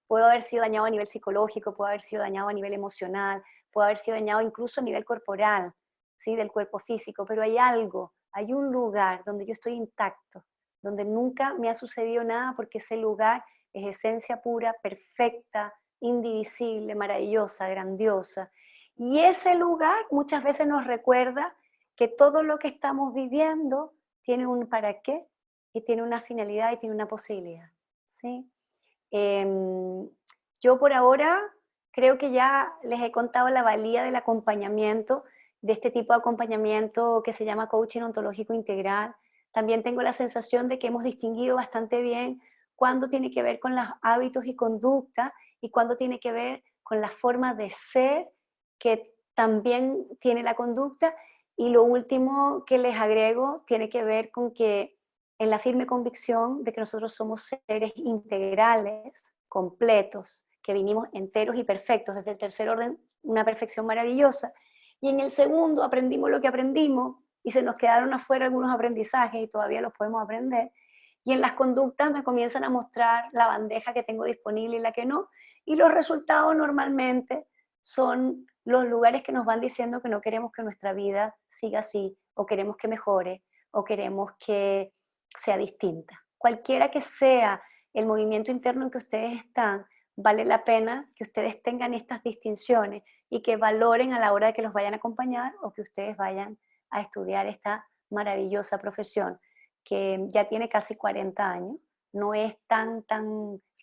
Puedo haber sido dañado a nivel psicológico, puedo haber sido dañado a nivel emocional, puedo haber sido dañado incluso a nivel corporal, ¿sí? Del cuerpo físico, pero hay algo, hay un lugar donde yo estoy intacto, donde nunca me ha sucedido nada porque ese lugar es esencia pura, perfecta, indivisible, maravillosa, grandiosa. Y ese lugar muchas veces nos recuerda que todo lo que estamos viviendo tiene un para qué y tiene una finalidad y tiene una posibilidad. ¿Sí? Yo por ahora creo que ya les he contado la valía del acompañamiento, de este tipo de acompañamiento que se llama coaching ontológico integral. También tengo la sensación de que hemos distinguido bastante bien cuándo tiene que ver con los hábitos y conductas y cuándo tiene que ver con la forma de ser que también tiene la conducta. Y lo último que les agrego tiene que ver con que en la firme convicción de que nosotros somos seres integrales, completos, que vinimos enteros y perfectos. Desde el tercer orden, una perfección maravillosa. Y en el segundo aprendimos lo que aprendimos y se nos quedaron afuera algunos aprendizajes y todavía los podemos aprender. Y en las conductas me comienzan a mostrar la bandeja que tengo disponible y la que no. Y los resultados normalmente son los lugares que nos van diciendo que no queremos que nuestra vida siga así, o queremos que mejore, o queremos que sea distinta. Cualquiera que sea el movimiento interno en que ustedes están, vale la pena que ustedes tengan estas distinciones y que valoren a la hora de que los vayan a acompañar o que ustedes vayan a estudiar esta maravillosa profesión, que ya tiene casi 40 años, no es tan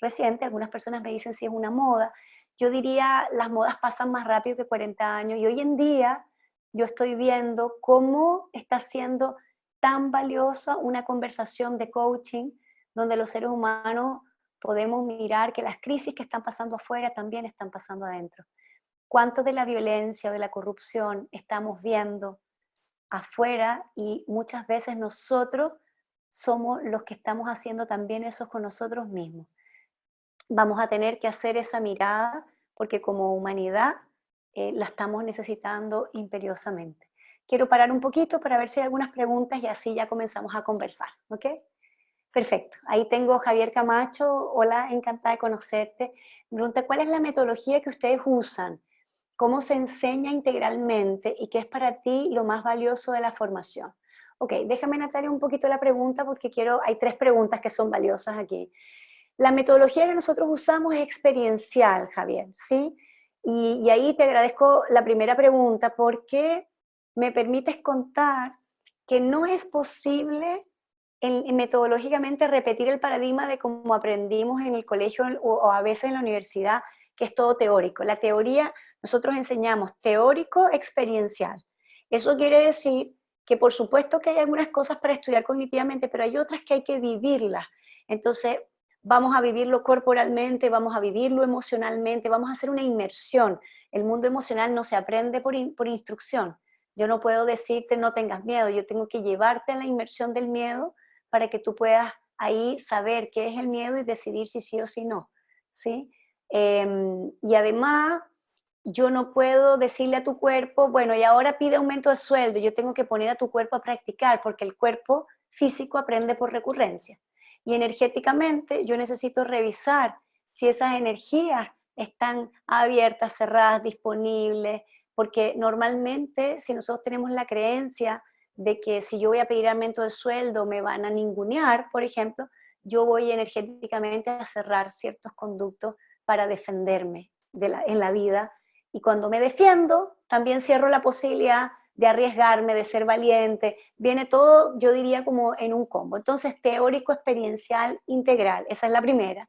reciente. Algunas personas me dicen si es una moda. Yo diría, las modas pasan más rápido que 40 años y hoy en día yo estoy viendo cómo está siendo tan valiosa una conversación de coaching donde los seres humanos podemos mirar que las crisis que están pasando afuera también están pasando adentro. ¿Cuánto de la violencia o de la corrupción estamos viendo afuera? Y muchas veces nosotros somos los que estamos haciendo también eso con nosotros mismos. Vamos a tener que hacer esa mirada porque como humanidad la estamos necesitando imperiosamente. Quiero parar un poquito para ver si hay algunas preguntas y así ya comenzamos a conversar, ¿ok? Perfecto. Ahí tengo Javier Camacho. Hola, encantada de conocerte. Me pregunta, ¿cuál es la metodología que ustedes usan? ¿Cómo se enseña integralmente y qué es para ti lo más valioso de la formación? Ok, déjame, Natalia, un poquito la pregunta porque hay 3 preguntas que son valiosas aquí. La metodología que nosotros usamos es experiencial, Javier, ¿sí? Y ahí te agradezco la primera pregunta porque me permites contar que no es posible metodológicamente repetir el paradigma de cómo aprendimos en el colegio o a veces en la universidad, que es todo teórico. La teoría, nosotros enseñamos teórico experiencial. Eso quiere decir que por supuesto que hay algunas cosas para estudiar cognitivamente, pero hay otras que hay que vivirlas. Entonces, vamos a vivirlo corporalmente, vamos a vivirlo emocionalmente, vamos a hacer una inmersión. El mundo emocional no se aprende por instrucción. Yo no puedo decirte no tengas miedo, yo tengo que llevarte a la inmersión del miedo para que tú puedas ahí saber qué es el miedo y decidir si sí o si no, ¿sí? Y además, yo no puedo decirle a tu cuerpo, bueno, y ahora pide aumento de sueldo, yo tengo que poner a tu cuerpo a practicar, porque el cuerpo físico aprende por recurrencia. Y energéticamente yo necesito revisar si esas energías están abiertas, cerradas, disponibles, porque normalmente si nosotros tenemos la creencia de que si yo voy a pedir aumento de sueldo me van a ningunear, por ejemplo, yo voy energéticamente a cerrar ciertos conductos para defenderme en la vida. Y cuando me defiendo, también cierro la posibilidad de arriesgarme, de ser valiente. Viene todo, yo diría, como en un combo. Entonces, teórico, experiencial, integral. Esa es la primera.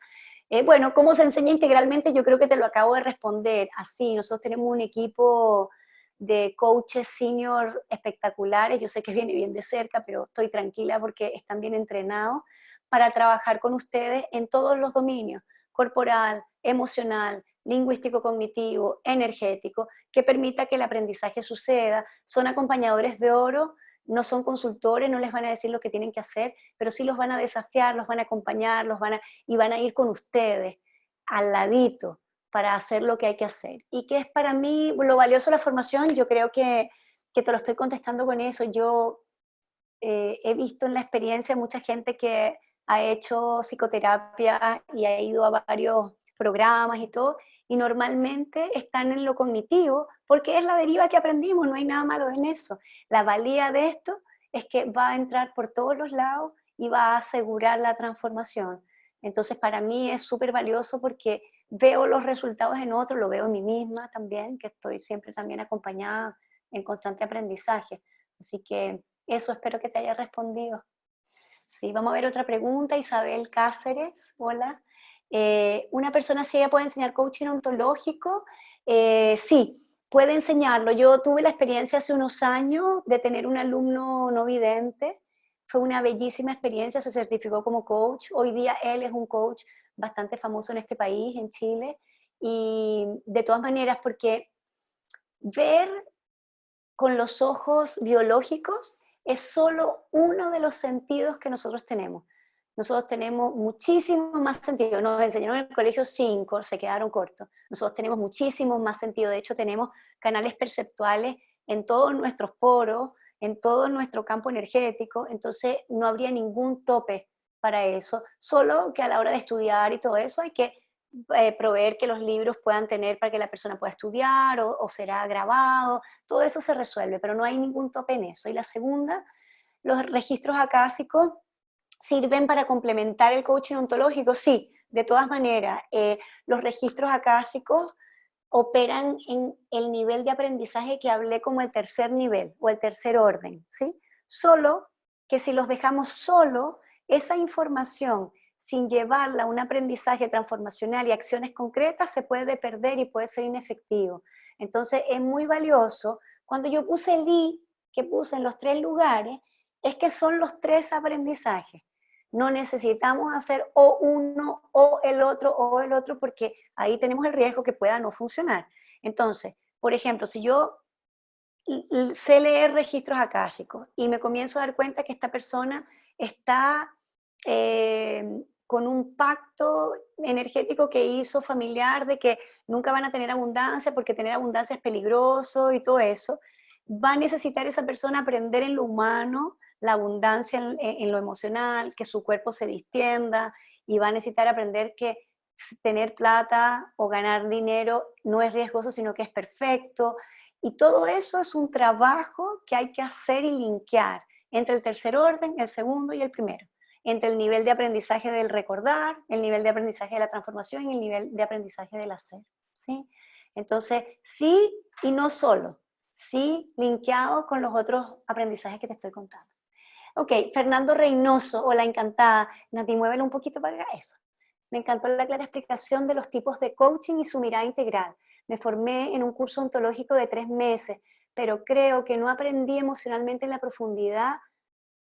Bueno, ¿cómo se enseña integralmente? Yo creo que te lo acabo de responder. Así, nosotros tenemos un equipo de coaches senior espectaculares. Yo sé que viene bien de cerca, pero estoy tranquila porque están bien entrenados para trabajar con ustedes en todos los dominios: corporal, emocional, lingüístico cognitivo, energético, que permita que el aprendizaje suceda. Son acompañadores de oro, no son consultores, no les van a decir lo que tienen que hacer, pero sí los van a desafiar, los van a acompañar, y van a ir con ustedes al ladito para hacer lo que hay que hacer. ¿Y qué es para mí lo valioso de la formación? Yo creo que te lo estoy contestando con eso. Yo he visto en la experiencia mucha gente que ha hecho psicoterapia y ha ido a varios programas y todo, y normalmente están en lo cognitivo, porque es la deriva que aprendimos, no hay nada malo en eso. La valía de esto es que va a entrar por todos los lados y va a asegurar la transformación. Entonces, para mí es súper valioso porque veo los resultados en otros, lo veo en mí misma también, que estoy siempre también acompañada en constante aprendizaje. Así que eso espero que te haya respondido. Sí, vamos a ver otra pregunta. Isabel Cáceres, hola. ¿Una persona ciega puede enseñar coaching ontológico? Sí, puede enseñarlo. Yo tuve la experiencia hace unos años de tener un alumno no vidente. Fue una bellísima experiencia, se certificó como coach. Hoy día él es un coach bastante famoso en este país, en Chile. Y de todas maneras, porque ver con los ojos biológicos es solo uno de los sentidos que nosotros tenemos. Nosotros tenemos muchísimos más sentidos. Nos enseñaron en el colegio 5, se quedaron cortos. Nosotros tenemos muchísimos más sentidos. De hecho, tenemos canales perceptuales en todos nuestros poros, en todo nuestro campo energético. Entonces, no habría ningún tope para eso. Solo que a la hora de estudiar y todo eso hay que proveer que los libros puedan tener para que la persona pueda estudiar o será grabado. Todo eso se resuelve, pero no hay ningún tope en eso. Y la segunda, los registros acásicos sirven para complementar el coaching ontológico, sí, de todas maneras, los registros akáshicos operan en el nivel de aprendizaje que hablé como el tercer nivel o el tercer orden, ¿sí? Solo que si los dejamos solo, esa información, sin llevarla a un aprendizaje transformacional y acciones concretas, se puede perder y puede ser inefectivo. Entonces es muy valioso. Cuando yo puse el I, que puse en los 3 lugares, es que son los 3 aprendizajes. No necesitamos hacer o uno o el otro, porque ahí tenemos el riesgo que pueda no funcionar. Entonces, por ejemplo, si yo sé leer registros akáshicos y me comienzo a dar cuenta que esta persona está con un pacto energético que hizo familiar de que nunca van a tener abundancia porque tener abundancia es peligroso y todo eso, va a necesitar esa persona aprender en lo humano la abundancia en lo emocional, que su cuerpo se distienda, y va a necesitar aprender que tener plata o ganar dinero no es riesgoso, sino que es perfecto. Y todo eso es un trabajo que hay que hacer y linkear entre el tercer orden, el segundo y el primero. Entre el nivel de aprendizaje del recordar, el nivel de aprendizaje de la transformación y el nivel de aprendizaje del hacer, ¿sí? Entonces, sí y no solo, sí linkeado con los otros aprendizajes que te estoy contando. Ok, Fernando Reynoso, hola, encantada. Nati, muévelo un poquito para acá, eso. Me encantó la clara explicación de los tipos de coaching y su mirada integral. Me formé en un curso ontológico de 3 meses, pero creo que no aprendí emocionalmente en la profundidad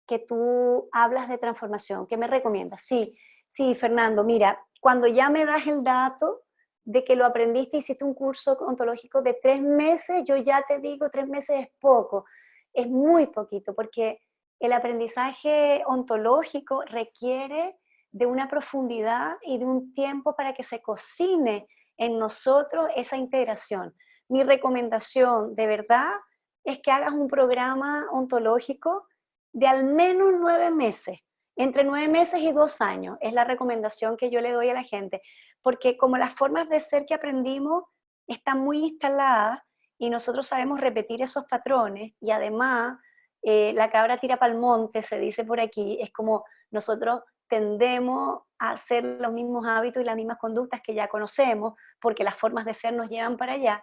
que tú hablas de transformación. ¿Qué me recomiendas? Sí, sí, Fernando, mira, cuando ya me das el dato de que lo aprendiste, hiciste un curso ontológico de 3 meses, yo ya te digo, 3 meses es poco, es muy poquito, porque el aprendizaje ontológico requiere de una profundidad y de un tiempo para que se cocine en nosotros esa integración. Mi recomendación, de verdad, es que hagas un programa ontológico de al menos 9 meses, entre 9 meses y 2 años, es la recomendación que yo le doy a la gente, porque como las formas de ser que aprendimos están muy instaladas y nosotros sabemos repetir esos patrones, y además la cabra tira pa'l monte, se dice por aquí, es como nosotros tendemos a hacer los mismos hábitos y las mismas conductas que ya conocemos, porque las formas de ser nos llevan para allá,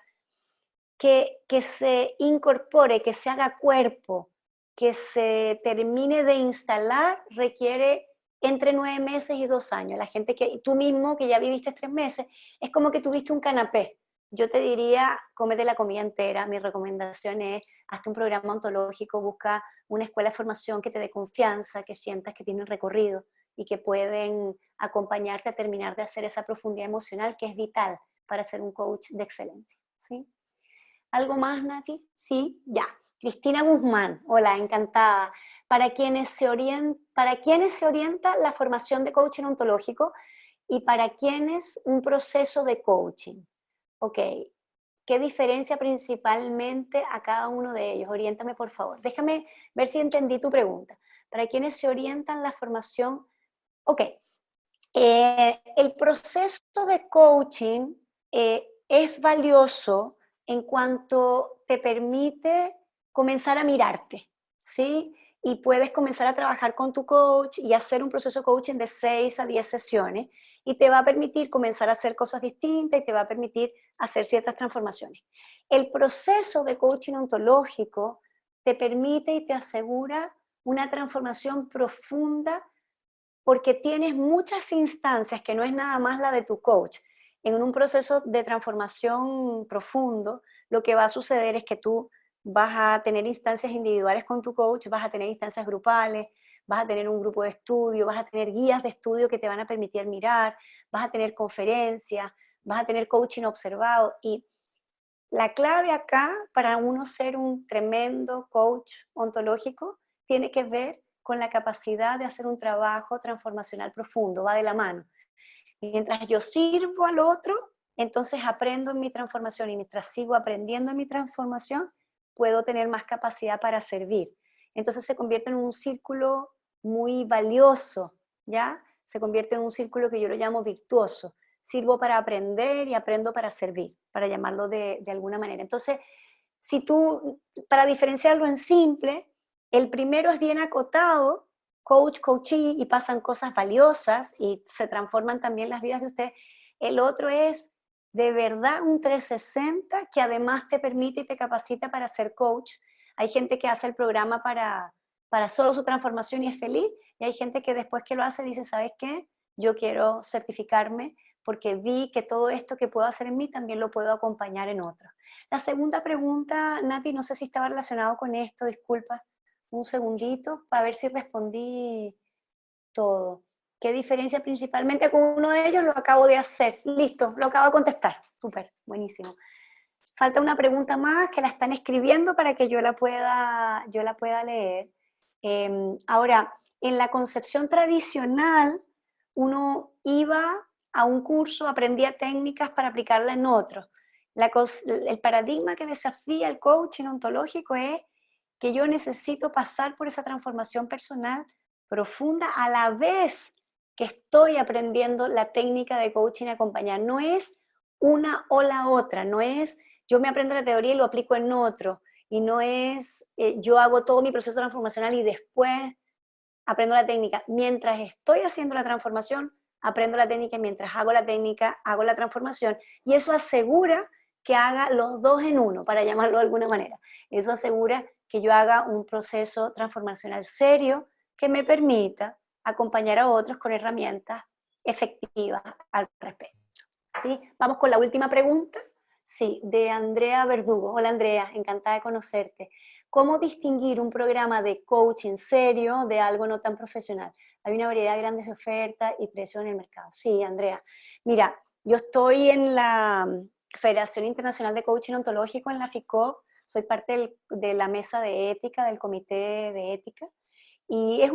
que se incorpore, que se haga cuerpo, que se termine de instalar, requiere entre 9 meses y 2 años. La gente que tú mismo, que ya viviste 3 meses, es como que tuviste un canapé. Yo te diría, cómete la comida entera. Mi recomendación es, hazte un programa ontológico, busca una escuela de formación que te dé confianza, que sientas que tienen recorrido y que pueden acompañarte a terminar de hacer esa profundidad emocional que es vital para ser un coach de excelencia, ¿sí? ¿Algo más, Nati? Sí, ya. Cristina Guzmán, hola, encantada. ¿Para quienes se orienta la formación de coaching ontológico y para quienes un proceso de coaching? Ok, ¿qué diferencia principalmente a cada uno de ellos? Oriéntame, por favor. Déjame ver si entendí tu pregunta. ¿Para quienes se orientan la formación? Ok, el proceso de coaching es valioso en cuanto te permite comenzar a mirarte, ¿sí? Y puedes comenzar a trabajar con tu coach y hacer un proceso de coaching de 6 a 10 sesiones y te va a permitir comenzar a hacer cosas distintas y te va a permitir hacer ciertas transformaciones. El proceso de coaching ontológico te permite y te asegura una transformación profunda porque tienes muchas instancias que no es nada más la de tu coach. En un proceso de transformación profundo, lo que va a suceder es que tú vas a tener instancias individuales con tu coach, vas a tener instancias grupales, vas a tener un grupo de estudio, vas a tener guías de estudio que te van a permitir mirar, vas a tener conferencias, vas a tener coaching observado. Y la clave acá para uno ser un tremendo coach ontológico tiene que ver con la capacidad de hacer un trabajo transformacional profundo, va de la mano. Mientras yo sirvo al otro, entonces aprendo en mi transformación, y mientras sigo aprendiendo en mi transformación, puedo tener más capacidad para servir. Entonces se convierte en un círculo muy valioso, ¿ya? Se convierte en un círculo que yo lo llamo virtuoso. Sirvo para aprender y aprendo para servir, para llamarlo de alguna manera. Entonces, si tú, para diferenciarlo en simple, el primero es bien acotado, coach, coachee, y pasan cosas valiosas y se transforman también las vidas de ustedes. El otro es de verdad un 360 que además te permite y te capacita para ser coach. Hay gente que hace el programa para solo su transformación y es feliz, y hay gente que después que lo hace dice, ¿sabes qué? Yo quiero certificarme porque vi que todo esto que puedo hacer en mí también lo puedo acompañar en otros. La segunda pregunta, Nati, no sé si estaba relacionado con esto, disculpa, un segundito, para ver si respondí todo. ¿Qué diferencia principalmente con uno de ellos? Lo acabo de hacer. Listo, lo acabo de contestar. Súper, buenísimo. Falta una pregunta más que la están escribiendo para que yo la pueda leer. Ahora, en la concepción tradicional, uno iba a un curso, aprendía técnicas para aplicarla en otro. El paradigma que desafía el coaching ontológico es que yo necesito pasar por esa transformación personal profunda a la vez que estoy aprendiendo la técnica de coaching acompañar. No es una o la otra, no es yo me aprendo la teoría y lo aplico en otro, y no es yo hago todo mi proceso transformacional y después aprendo la técnica. Mientras estoy haciendo la transformación, aprendo la técnica, y mientras hago la técnica, hago la transformación, y eso asegura que haga los dos en uno, para llamarlo de alguna manera. Eso asegura que yo haga un proceso transformacional serio que me permita acompañar a otros con herramientas efectivas al respecto. ¿Sí? Vamos con la última pregunta. Sí, de Andrea Verdugo. Hola Andrea, encantada de conocerte. ¿Cómo distinguir un programa de coaching serio de algo no tan profesional? Hay una variedad grande de ofertas y precios en el mercado. Sí, Andrea. Mira, yo estoy en la Federación Internacional de Coaching Ontológico, en la FICO. Soy parte de la mesa de ética, del comité de ética. Y es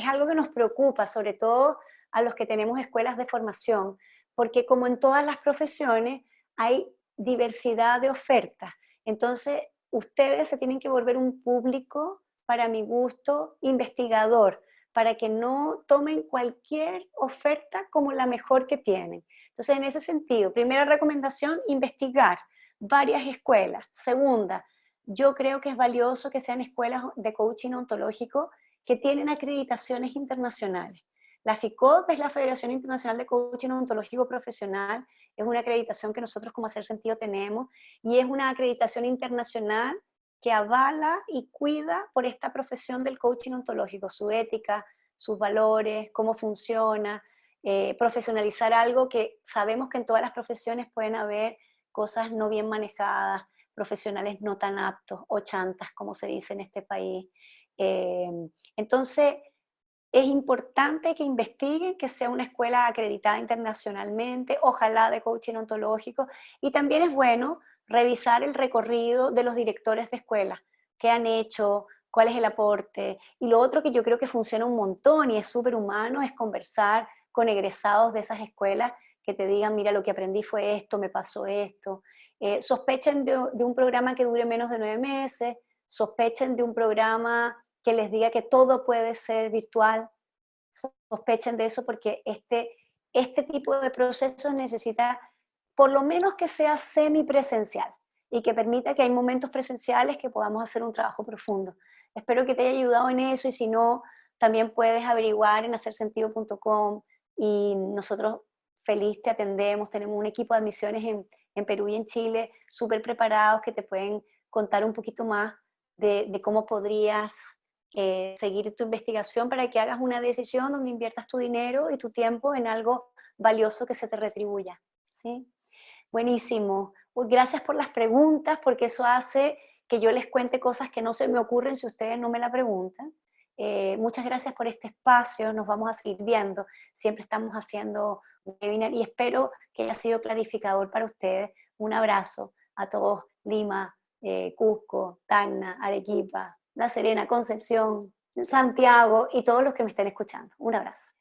algo que nos preocupa, sobre todo a los que tenemos escuelas de formación, porque como en todas las profesiones hay diversidad de ofertas. Entonces, ustedes se tienen que volver un público, para mi gusto, investigador, para que no tomen cualquier oferta como la mejor que tienen. Entonces, en ese sentido, primera recomendación, investigar varias escuelas. Segunda, yo creo que es valioso que sean escuelas de coaching ontológico que tienen acreditaciones internacionales. La FICOP es la Federación Internacional de Coaching Ontológico Profesional, es una acreditación que nosotros como Hacer Sentido tenemos, y es una acreditación internacional que avala y cuida por esta profesión del coaching ontológico, su ética, sus valores, cómo funciona, profesionalizar algo que sabemos que en todas las profesiones pueden haber cosas no bien manejadas, profesionales no tan aptos o chantas, como se dice en este país. Entonces, es importante que investiguen, que sea una escuela acreditada internacionalmente, ojalá de coaching ontológico, y también es bueno revisar el recorrido de los directores de escuela, qué han hecho, cuál es el aporte. Y lo otro que yo creo que funciona un montón y es súper humano es conversar con egresados de esas escuelas que te digan, mira, lo que aprendí fue esto, me pasó esto. Sospechen de un programa que dure menos de 9 meses, sospechen de un programa que les diga que todo puede ser virtual, sospechen de eso, porque este tipo de procesos necesita por lo menos que sea semipresencial y que permita que hay momentos presenciales que podamos hacer un trabajo profundo. Espero que te haya ayudado en eso, y si no, también puedes averiguar en hacersentido.com, y nosotros feliz te atendemos. Tenemos un equipo de admisiones en Perú y en Chile súper preparados que te pueden contar un poquito más de cómo podrías seguir tu investigación para que hagas una decisión donde inviertas tu dinero y tu tiempo en algo valioso que se te retribuya. ¿Sí? Buenísimo. Gracias por las preguntas, porque eso hace que yo les cuente cosas que no se me ocurren si ustedes no me la preguntan. Muchas gracias por este espacio, nos vamos a seguir viendo. Siempre estamos haciendo un webinar y espero que haya sido clarificador para ustedes. Un abrazo a todos, Lima, Cusco, Tacna, Arequipa, La Serena, Concepción, Santiago y todos los que me estén escuchando. Un abrazo.